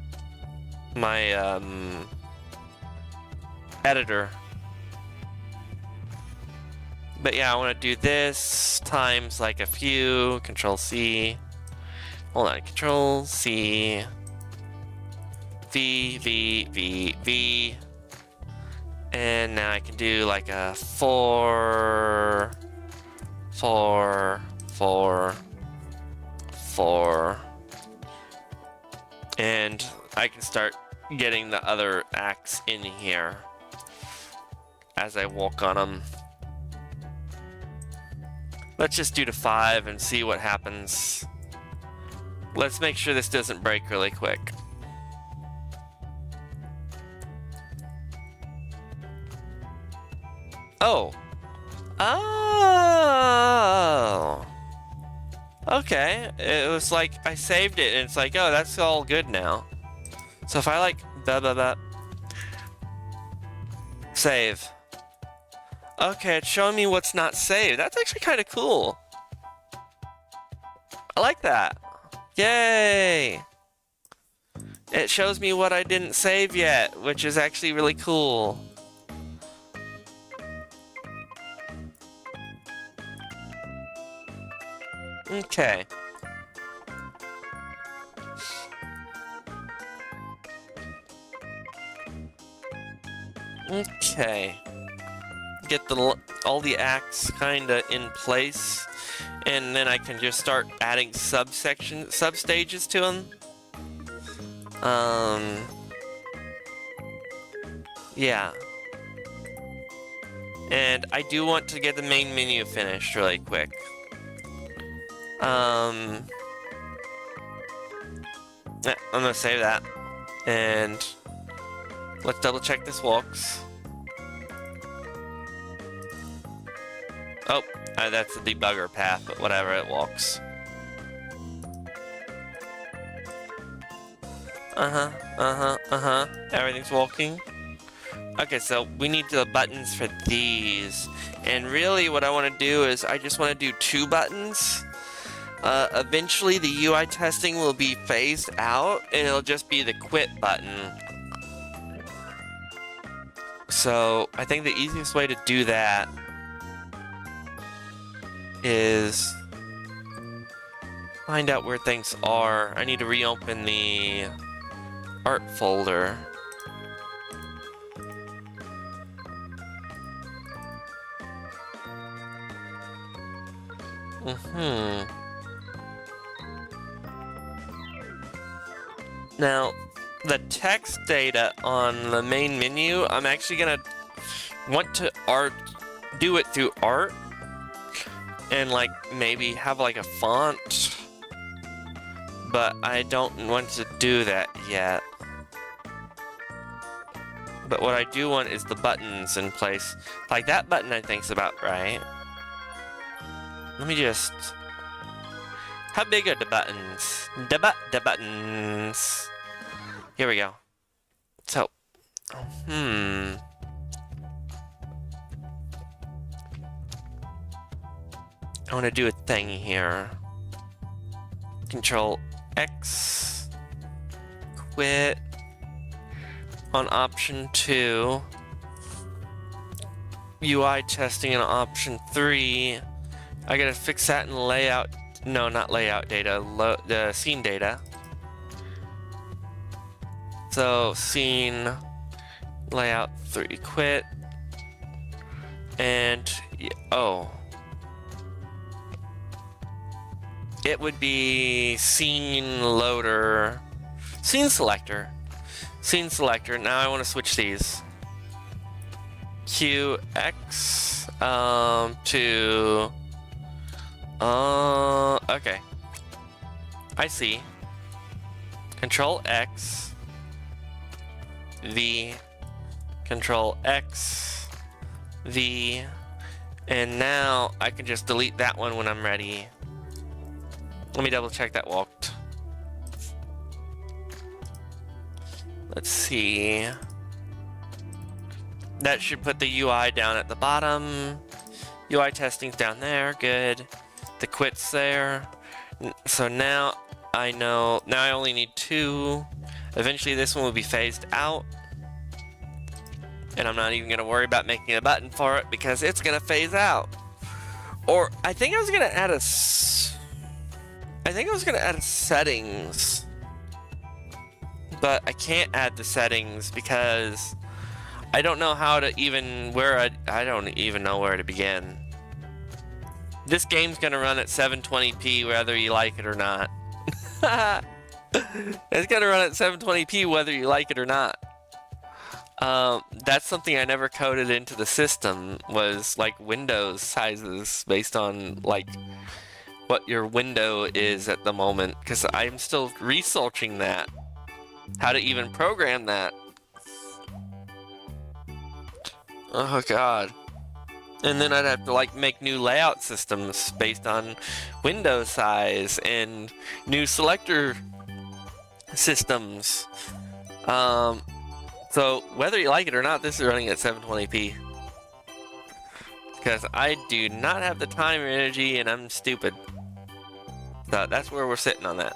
editor. But yeah, I want to do this times like a few. Control C. Hold on. Control C. V. And now I can do like a 4. And I can start getting the other acts in here as I walk on them. Let's just do the 5 and see what happens. Let's make sure this doesn't break really quick. Oh. Oh. Okay. It was like I saved it and it's like, oh, that's all good now. So if I like save. Okay, it's showing me what's not saved. That's actually kind of cool. I like that. Yay! It shows me what I didn't save yet, which is actually really cool. Okay. Okay. Get all the acts kinda in place, and then I can just start adding substages to them. Yeah. And I do want to get the main menu finished really quick. I'm gonna save that, and let's double check this walks. Oh, that's the debugger path, but whatever, it walks. Everything's walking. Okay, so we need the buttons for these. And really what I want to do is I just want to do 2 buttons. Eventually the UI testing will be phased out and it'll just be the quit button. So I think the easiest way to do that is find out where things are. I need to reopen the art folder. Now, the text data on the main menu, I'm actually gonna want to do it through art, and like maybe have like a font, but I don't want to do that yet. But what I do want is the buttons in place. Like that button I think's about right. Let me just... How big are the buttons? The buttons. Here we go. So, I want to do a thing here. Control X. Quit. On option 2. UI testing on option 3. I gotta fix that in layout. No, not layout data. The scene data. So scene layout 3 quit. And oh, it would be scene loader, scene selector. Scene selector. Now I want to switch these. QX to okay. I see. Control X, V, Control X, V, and now I can just delete that one when I'm ready. Let me double check that walked. Let's see. That should put the UI down at the bottom. UI testing's down there, good. The quit's there. So now I know, now I only need 2. Eventually this one will be phased out. And I'm not even gonna worry about making a button for it because it's gonna phase out. Or I think I was gonna add a settings. But I can't add the settings because I don't know how to even, I don't even know where to begin. This game's gonna run at 720p whether you like it or not. It's gonna run at 720p whether you like it or not. That's something I never coded into the system, was like windows sizes based on like what your window is at the moment, because I'm still researching that. How to even program that. Oh god. And then I'd have to like make new layout systems based on window size and new selector systems. So whether you like it or not, this is running at 720p. Because I do not have the time or energy and I'm stupid. So that's where we're sitting on that.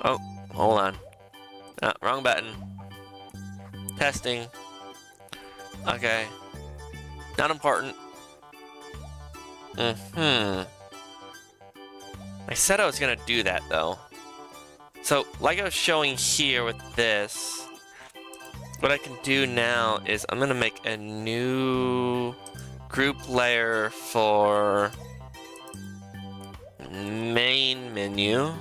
Oh, hold on. Wrong button. Testing. Okay. Not important. I said I was gonna do that though. So, like I was showing here with this, what I can do now is I'm gonna make a new group layer for main menu.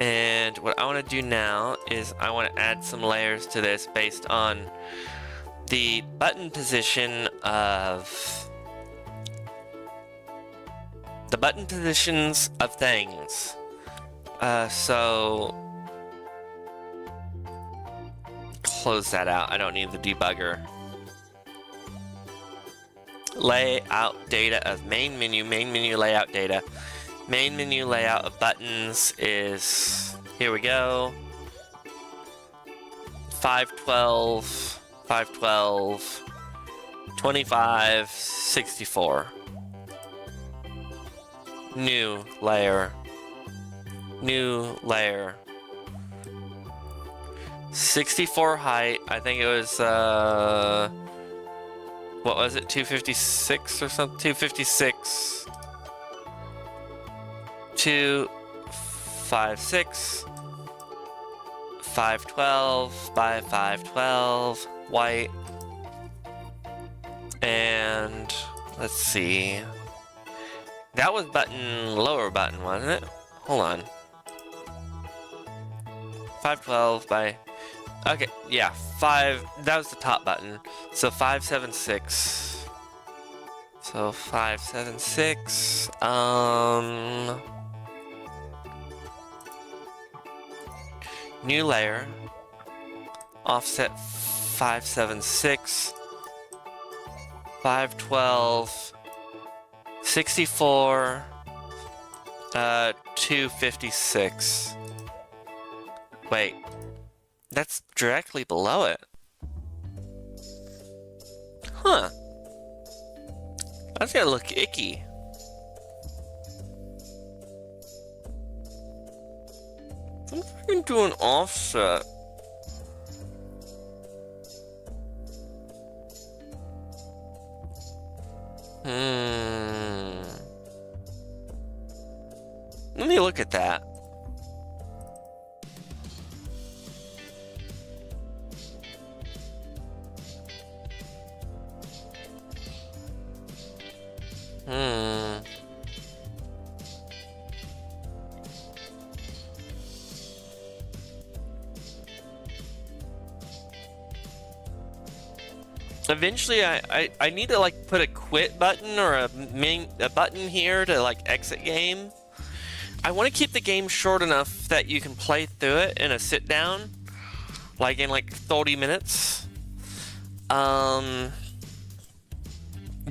And what I want to do now is I want to add some layers to this based on the button position of the button positions of things. So close that out. I don't need the debugger. Layout data of main menu layout data. Main menu layout of buttons is, here we go, 512, 512, 25, 64. New layer. New layer. 64 height. I think it was, what was it, 256 or something? 256. 256. 512 by 512, white. And let's see. That was lower button, wasn't it? Hold on. 512 by... Okay, yeah, that was the top button. So 576. So 576, new layer, offset 576, 512, 64, 256. Wait, that's directly below it. Huh. That's gonna look icky. I'm trying to do an offset. Let me look at that. Eventually, I need to like put a quit button or a button here to like exit game. I want to keep the game short enough that you can play through it in a sit down, like in like 30 minutes.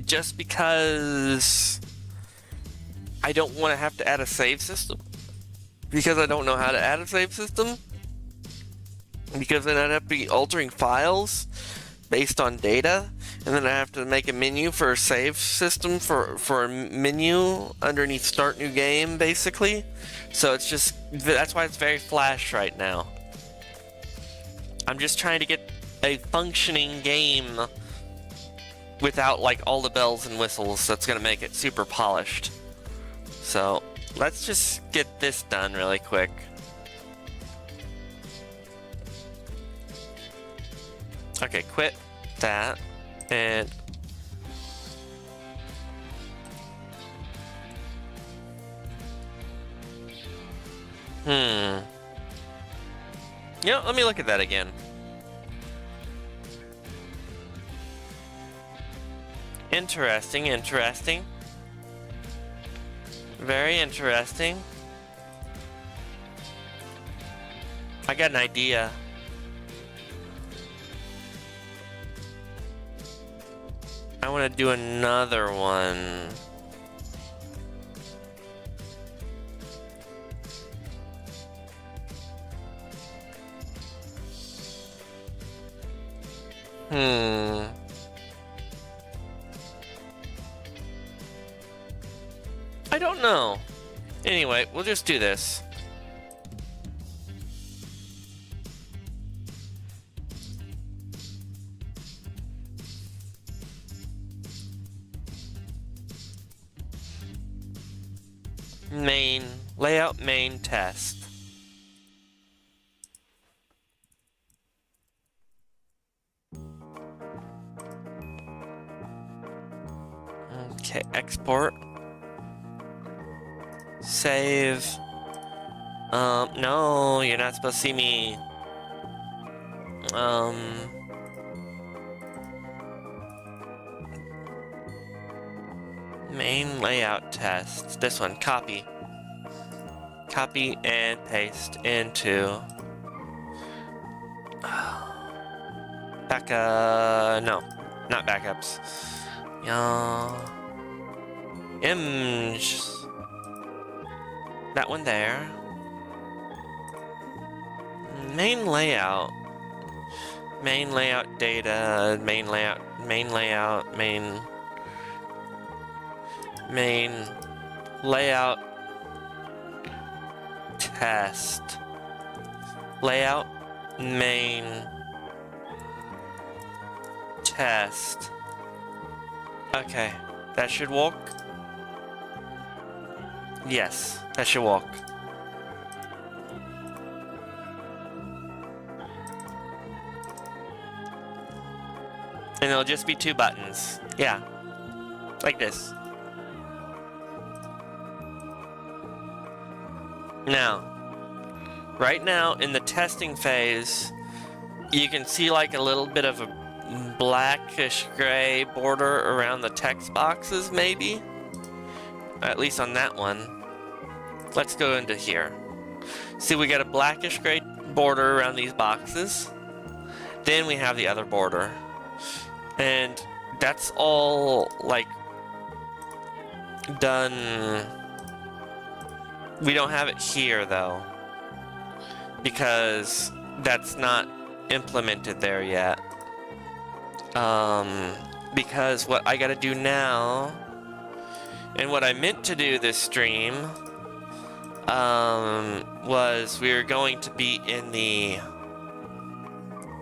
Just because I don't want to have to add a save system, because I don't know how to add a save system, because then I'd have to be altering files based on data, and then I have to make a menu for a save system for a menu underneath start new game, basically. So it's just, that's why it's very flash right now. I'm just trying to get a functioning game without like all the bells and whistles that's gonna make it super polished. So let's just get this done really quick. Okay, quit that, and yeah, let me look at that again. Interesting, interesting. Very interesting. I got an idea. I want to do another one. I don't know. Anyway, we'll just do this. Main, layout main test. Okay, export. Save. No, you're not supposed to see me. Main layout test. This one, copy. Copy and paste into no, not backups. Images. That one there. Main layout. Main layout data. Main layout. Main layout. Main layout test. Layout main test. Okay, that should work. Yes, that should work. And it'll just be 2 buttons. Yeah. Like this. Now, right now in the testing phase, you can see like a little bit of a blackish gray border around the text boxes, maybe? At least on that one. Let's go into here. See, we got a blackish gray border around these boxes. Then we have the other border. And that's all, like, done. We don't have it here, though. Because that's not implemented there yet. Because what I gotta do now, and what I meant to do this stream, was we were going to be in the,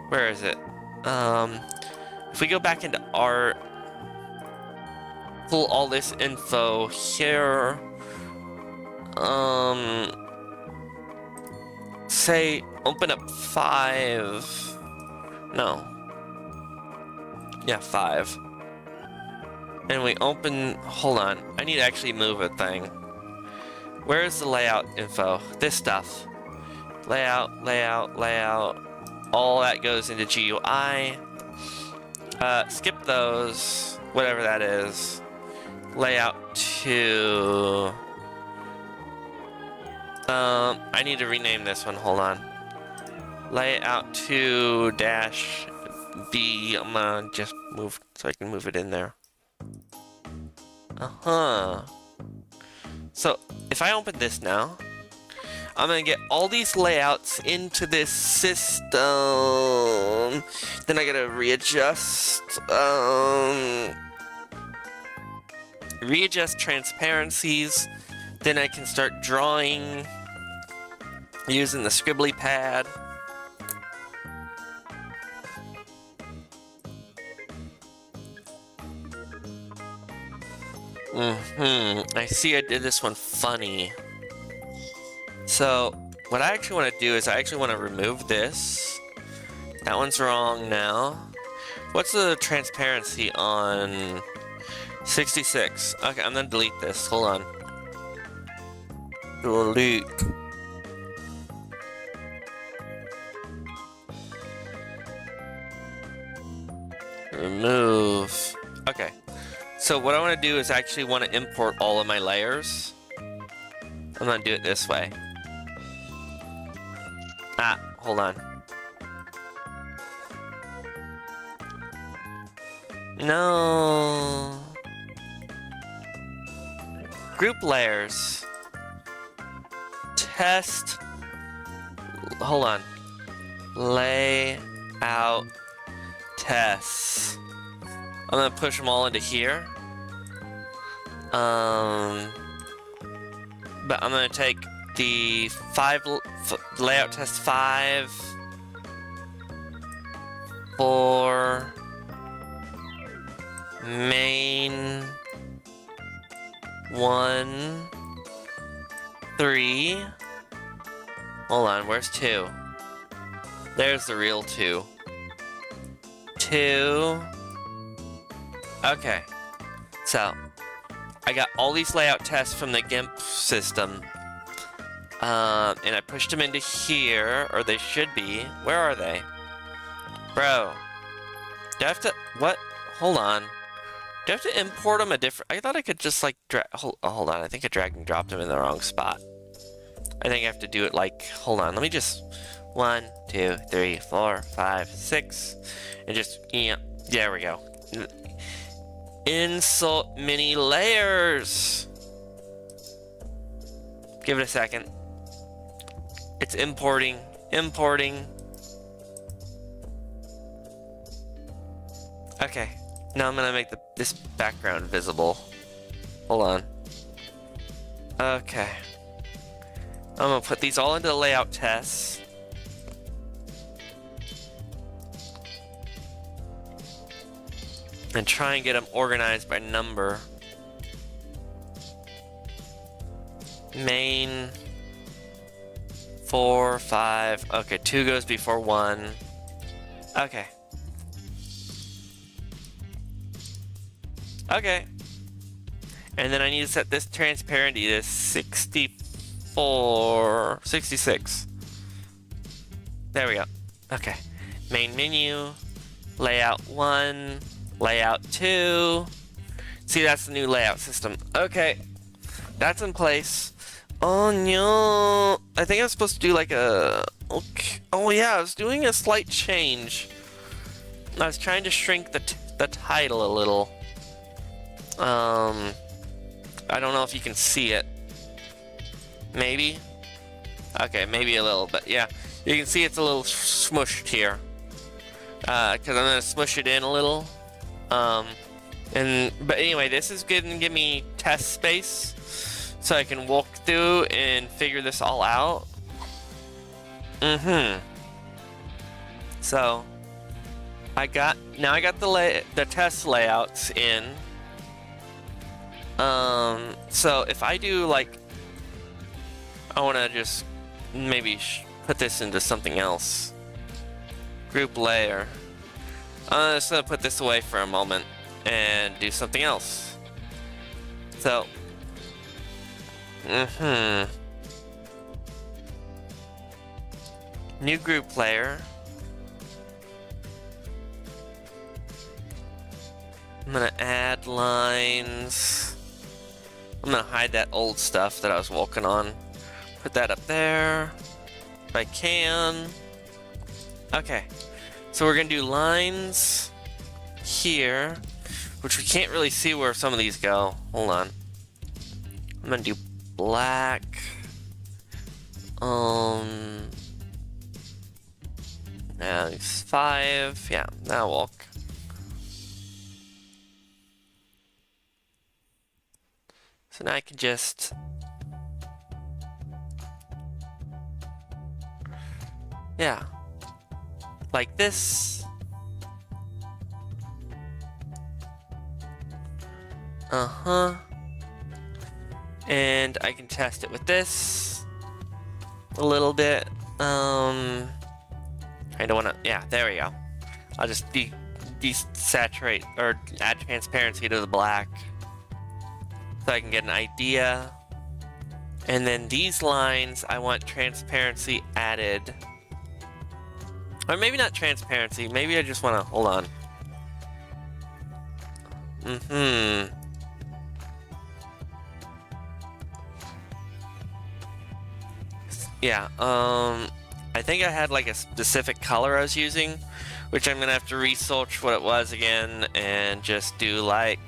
where is it? If we go back into art, pull all this info here, say, open up 5, no, yeah, 5, and we open, hold on, I need to actually move a thing. Where's the layout info? This stuff. Layout, layout, layout, all that goes into GUI. Skip those, whatever that is. Layout to... I need to rename this one, hold on. Layout to dash V, I'm gonna just move, so I can move it in there. So, if I open this now, I'm gonna get all these layouts into this system. Then I gotta readjust, readjust transparencies. Then I can start drawing using the scribbly pad. I see I did this one funny. So, what I actually want to do is I actually want to remove this. That one's wrong now. What's the transparency on 66? Okay, I'm gonna delete this. Hold on. Delete. Remove. Okay. So what I want to do is actually want to import all of my layers. I'm gonna do it this way. Ah, hold on. No. Group layers. Test. Hold on. Layout tests. I'm gonna push them all into here. But I'm gonna take the layout test 5 for main 1 3. Hold on, where's 2? There's the real 2. 2. Okay, so I got all these layout tests from the GIMP system, and I pushed them into here, or they should be. Where are they? Bro, do I have to, what? Hold on. Do I have to import them a different, I thought I could just like, hold on, I think I dragged and dropped them in the wrong spot. I think I have to do it like, hold on, let me just, 1, 2, 3, 4, 5, 6, and just, yeah, there we go. Insert mini layers. Give it a second. It's importing. Okay. Now I'm gonna make this background visible. Hold on. Okay. I'm gonna put these all into the layout tests. And try and get them organized by number. Main 4, 5. Okay, 2 goes before 1. Okay. Okay. And then I need to set this transparency to 64, 66. There we go. Okay. Main menu, layout 1, layout 2. See, that's the new layout system. Okay. That's in place. Oh no. I think I was supposed to do like a... Okay. Oh yeah, I was doing a slight change. I was trying to shrink the title a little. I don't know if you can see it. Maybe? Okay, maybe a little, but yeah. You can see it's a little smushed here. Because I'm going to smush it in a little. But anyway, this is going to give me test space. So I can walk through and figure this all out. So, I got the test layouts in. So if I do like, I want to just maybe put this into something else. Group layer. I'm just gonna put this away for a moment and do something else. So, new group layer. I'm gonna add lines. I'm gonna hide that old stuff that I was working on. Put that up there, if I can. Okay, so we're gonna do lines here, which we can't really see where some of these go. Hold on. I'm gonna do black. Now it's 5. Yeah, that'll work. So now I can just like this. And I can test it with this a little bit. I don't wanna, yeah, there we go. I'll just desaturate or add transparency to the black so I can get an idea. And then these lines, I want transparency added. Or maybe not transparency, maybe I just wanna, hold on. Yeah, I think I had like a specific color I was using, which I'm gonna have to research what it was again and just do like,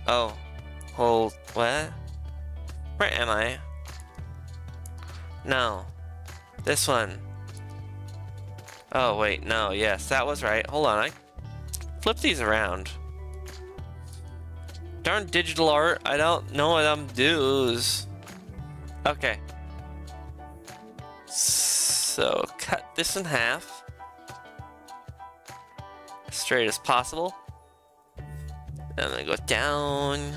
oh, hold, what? Where am I? No, this one. Oh wait, no, yes, that was right. Hold on, I flip these around. Darn digital art, I don't know what I'm doing. Okay. So cut this in half, as straight as possible. And I'm gonna go down,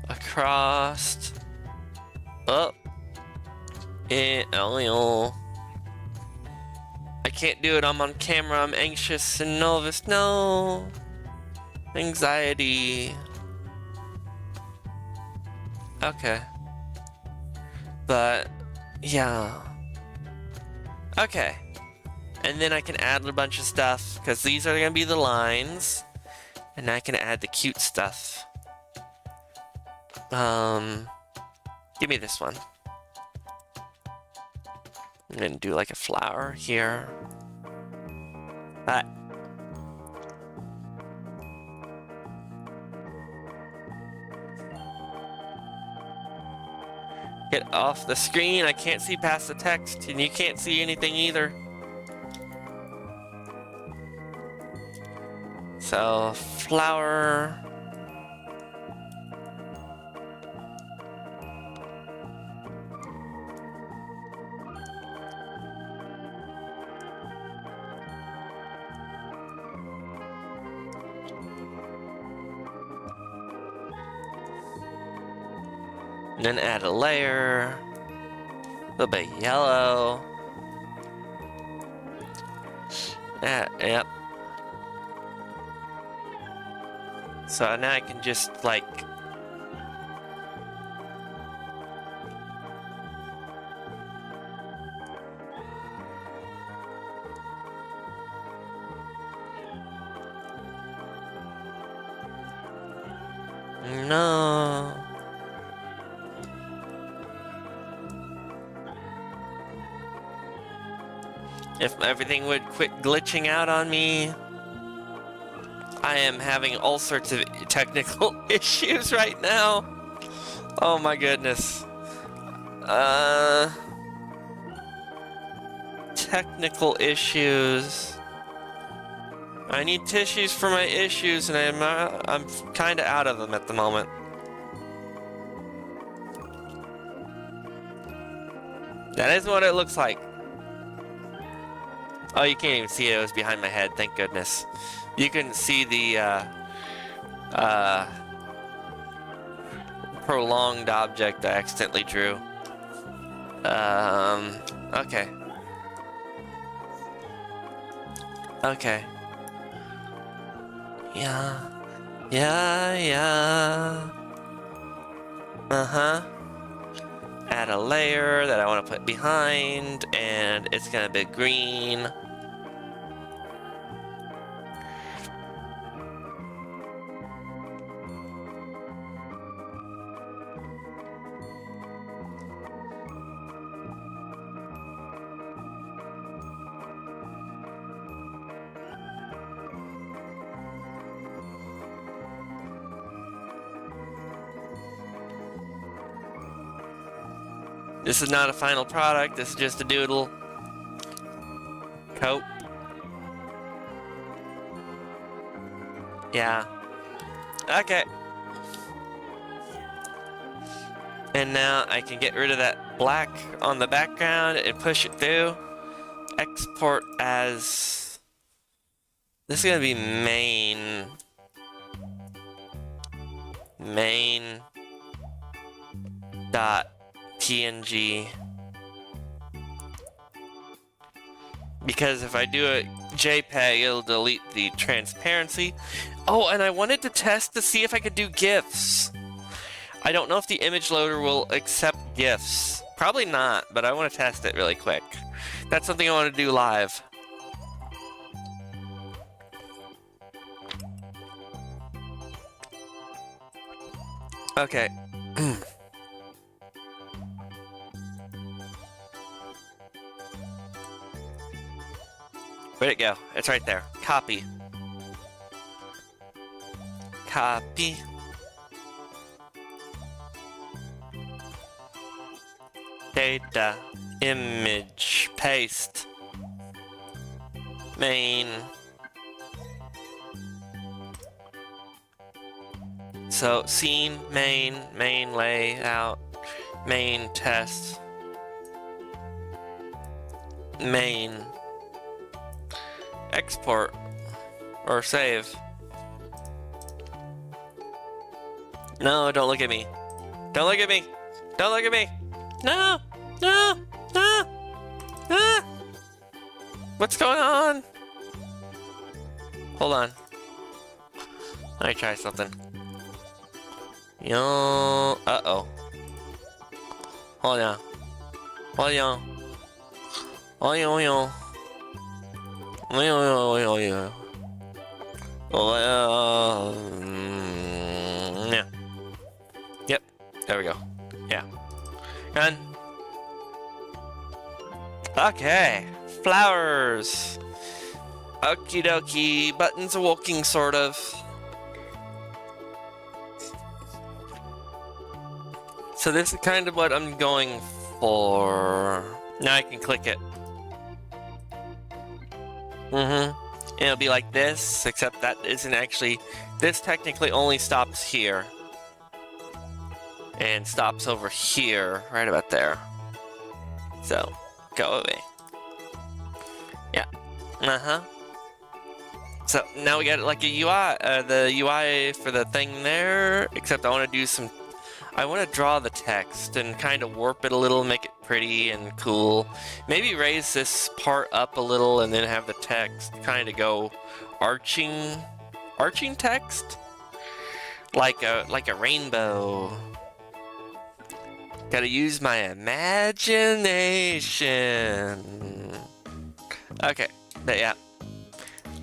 across, up, and oh, I can't do it. I'm on camera. I'm anxious and nervous. No, anxiety. Okay, but yeah. Okay, and then I can add a bunch of stuff because these are gonna be the lines, and I can add the cute stuff. Give me this one. I'm gonna do like a flower here. Get off the screen. I can't see past the text, and you can't see anything either. So, flower. And then add a layer, a little bit of yellow. Yep. So now I can just, like... No. If everything would quit glitching out on me. I am having all sorts of technical issues right now. Oh my goodness. Technical issues. I need tissues for my issues, and I'm kind of out of them at the moment. That is what it looks like. Oh, you can't even see it. It was behind my head. Thank goodness. You can see the prolonged object I accidentally drew. Okay. Okay. Yeah. Uh-huh. Add a layer that I want to put behind, and it's gonna be green. This is not a final product, this is just a doodle. Coat. Yeah. Okay. And now I can get rid of that black on the background and push it through. Export as... This is gonna be main. Main. Dot. PNG, because if I do a JPEG, it'll delete the transparency. Oh, and I wanted to test to see if I could do GIFs. I don't know if the image loader will accept GIFs. Probably not, but I want to test it really quick. That's something I want to do live. Okay. Where'd it go? It's right there. Copy. Copy. Data. Image. Paste. Main. So, scene, main layout, main test, main. Export or save. No, don't look at me. Don't look at me. Don't look at me. No, no, no, no. What's going on? Hold on. Let me try something. Yo, uh-oh. Hold on. Hold on. Hold on. Yeah. Yep. There we go. Yeah. Run. Okay. Flowers. Okie dokie. Buttons are walking, sort of. So this is kind of what I'm going for. Now I can click it. And it'll be like this, except that isn't actually... This technically only stops here. And stops over here, right about there. So, go away. Yeah. So, now we got like a UI, the UI for the thing there, except I want to do some... I want to draw the text and kind of warp it a little, make it pretty and cool. Maybe raise this part up a little and then have the text kind of go arching text. like a rainbow. Gotta use my imagination. Okay, but yeah.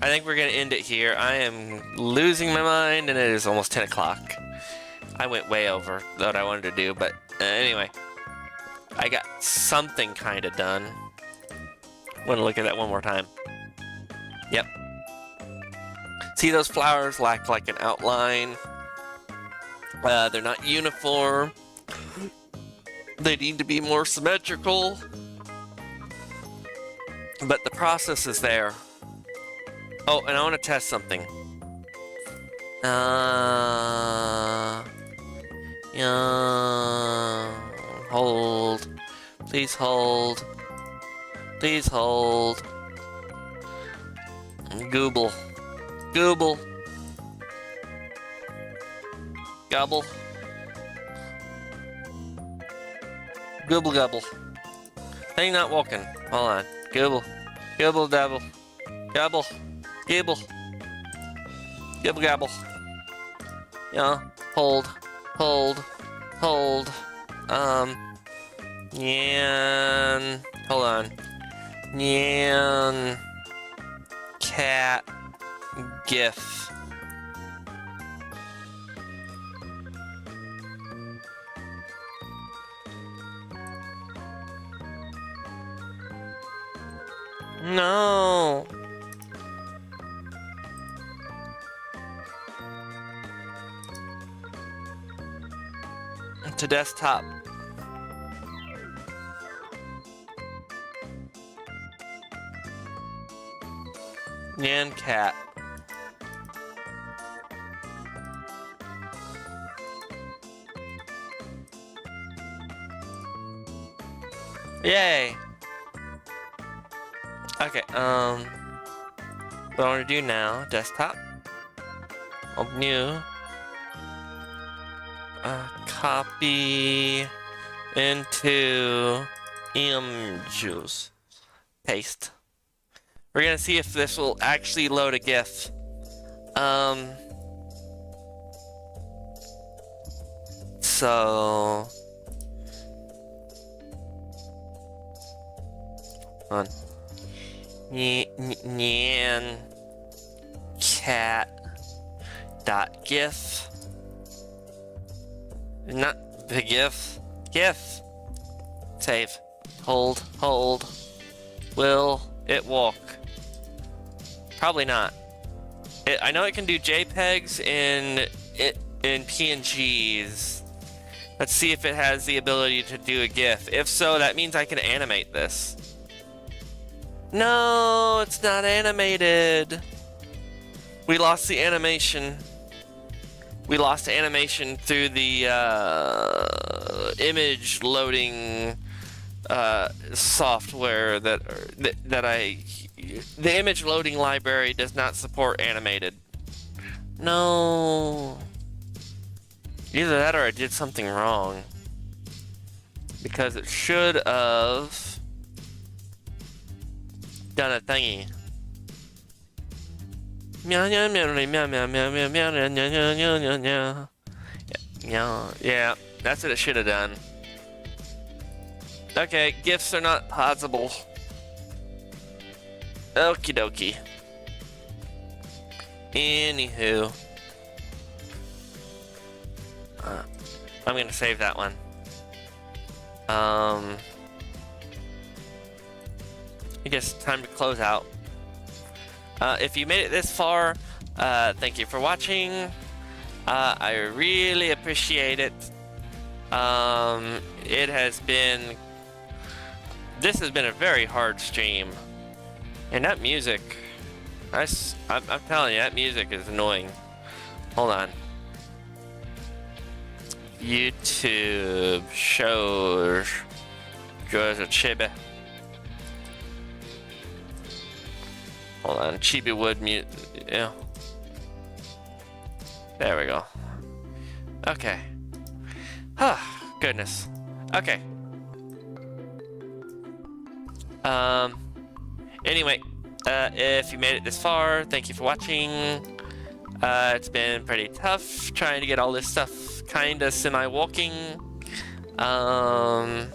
I think we're gonna end it here. I am losing my mind, and it is almost 10 o'clock. I went way over what I wanted to do, but anyway. I got something kind of done. Want to look at that one more time. Yep. See, those flowers lack like an outline. They're not uniform. They need to be more symmetrical. But the process is there. Oh, and I want to test something. Hold. Please hold. Please hold. Google. Google. Gobble. Google gobble. Thing not walking. Hold on. Google. Google dabble. Gobble. Gibble. Gibble gobble. Yeah. Hold. Hold. Hold. Nyan. Hold on. Nyan. Cat. GIF. No. To desktop. Nyan cat. Yay. Okay, what I want to do now, desktop. Open new. Copy into images. Paste. We're gonna see if this will actually load a GIF. So on nyan cat dot GIF. Not the GIF. GIF. Save. Hold. Hold. Will it walk? Probably not. I know it can do JPEGs in PNGs. Let's see if it has the ability to do a GIF. If so, that means I can animate this. No, it's not animated. We lost the animation. We lost animation through the image loading software the image loading library does not support animated. No. Either that or I did something wrong. Because it should have done a thingy. Yeah, that's what it should have done. Okay, GIFs are not possible. Okie dokie. Anywho. I'm gonna save that one. I guess time to close out. If you made it this far, thank you for watching. I really appreciate it. This has been a very hard stream. And that music, I'm telling you, that music is annoying. Hold on. YouTube shows a chibi. Hold on, chibi wood mute. Yeah. There we go. Okay. Ah, goodness. Okay. Anyway, if you made it this far, thank you for watching. It's been pretty tough trying to get all this stuff kinda semi-walking. A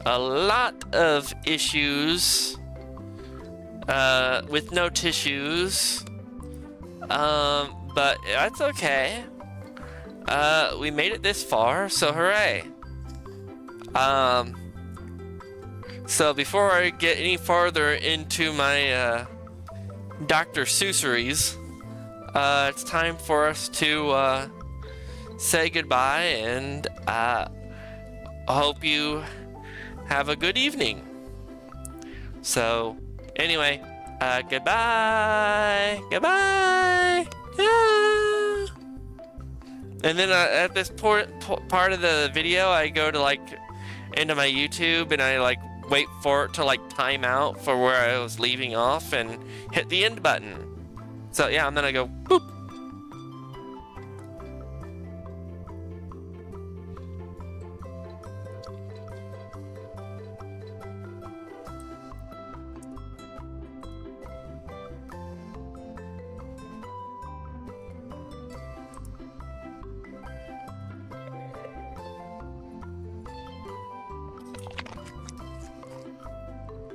lot of issues with no tissues. But that's okay. We made it this far, so hooray. So before I get any farther into my Dr. Seuss's, it's time for us to say goodbye, and I hope you have a good evening. So anyway, goodbye, goodbye. Yeah. And then at this part of the video, I go to like into my YouTube and I like wait for it to like time out for where I was leaving off and hit the end button. So yeah, I'm gonna go boop.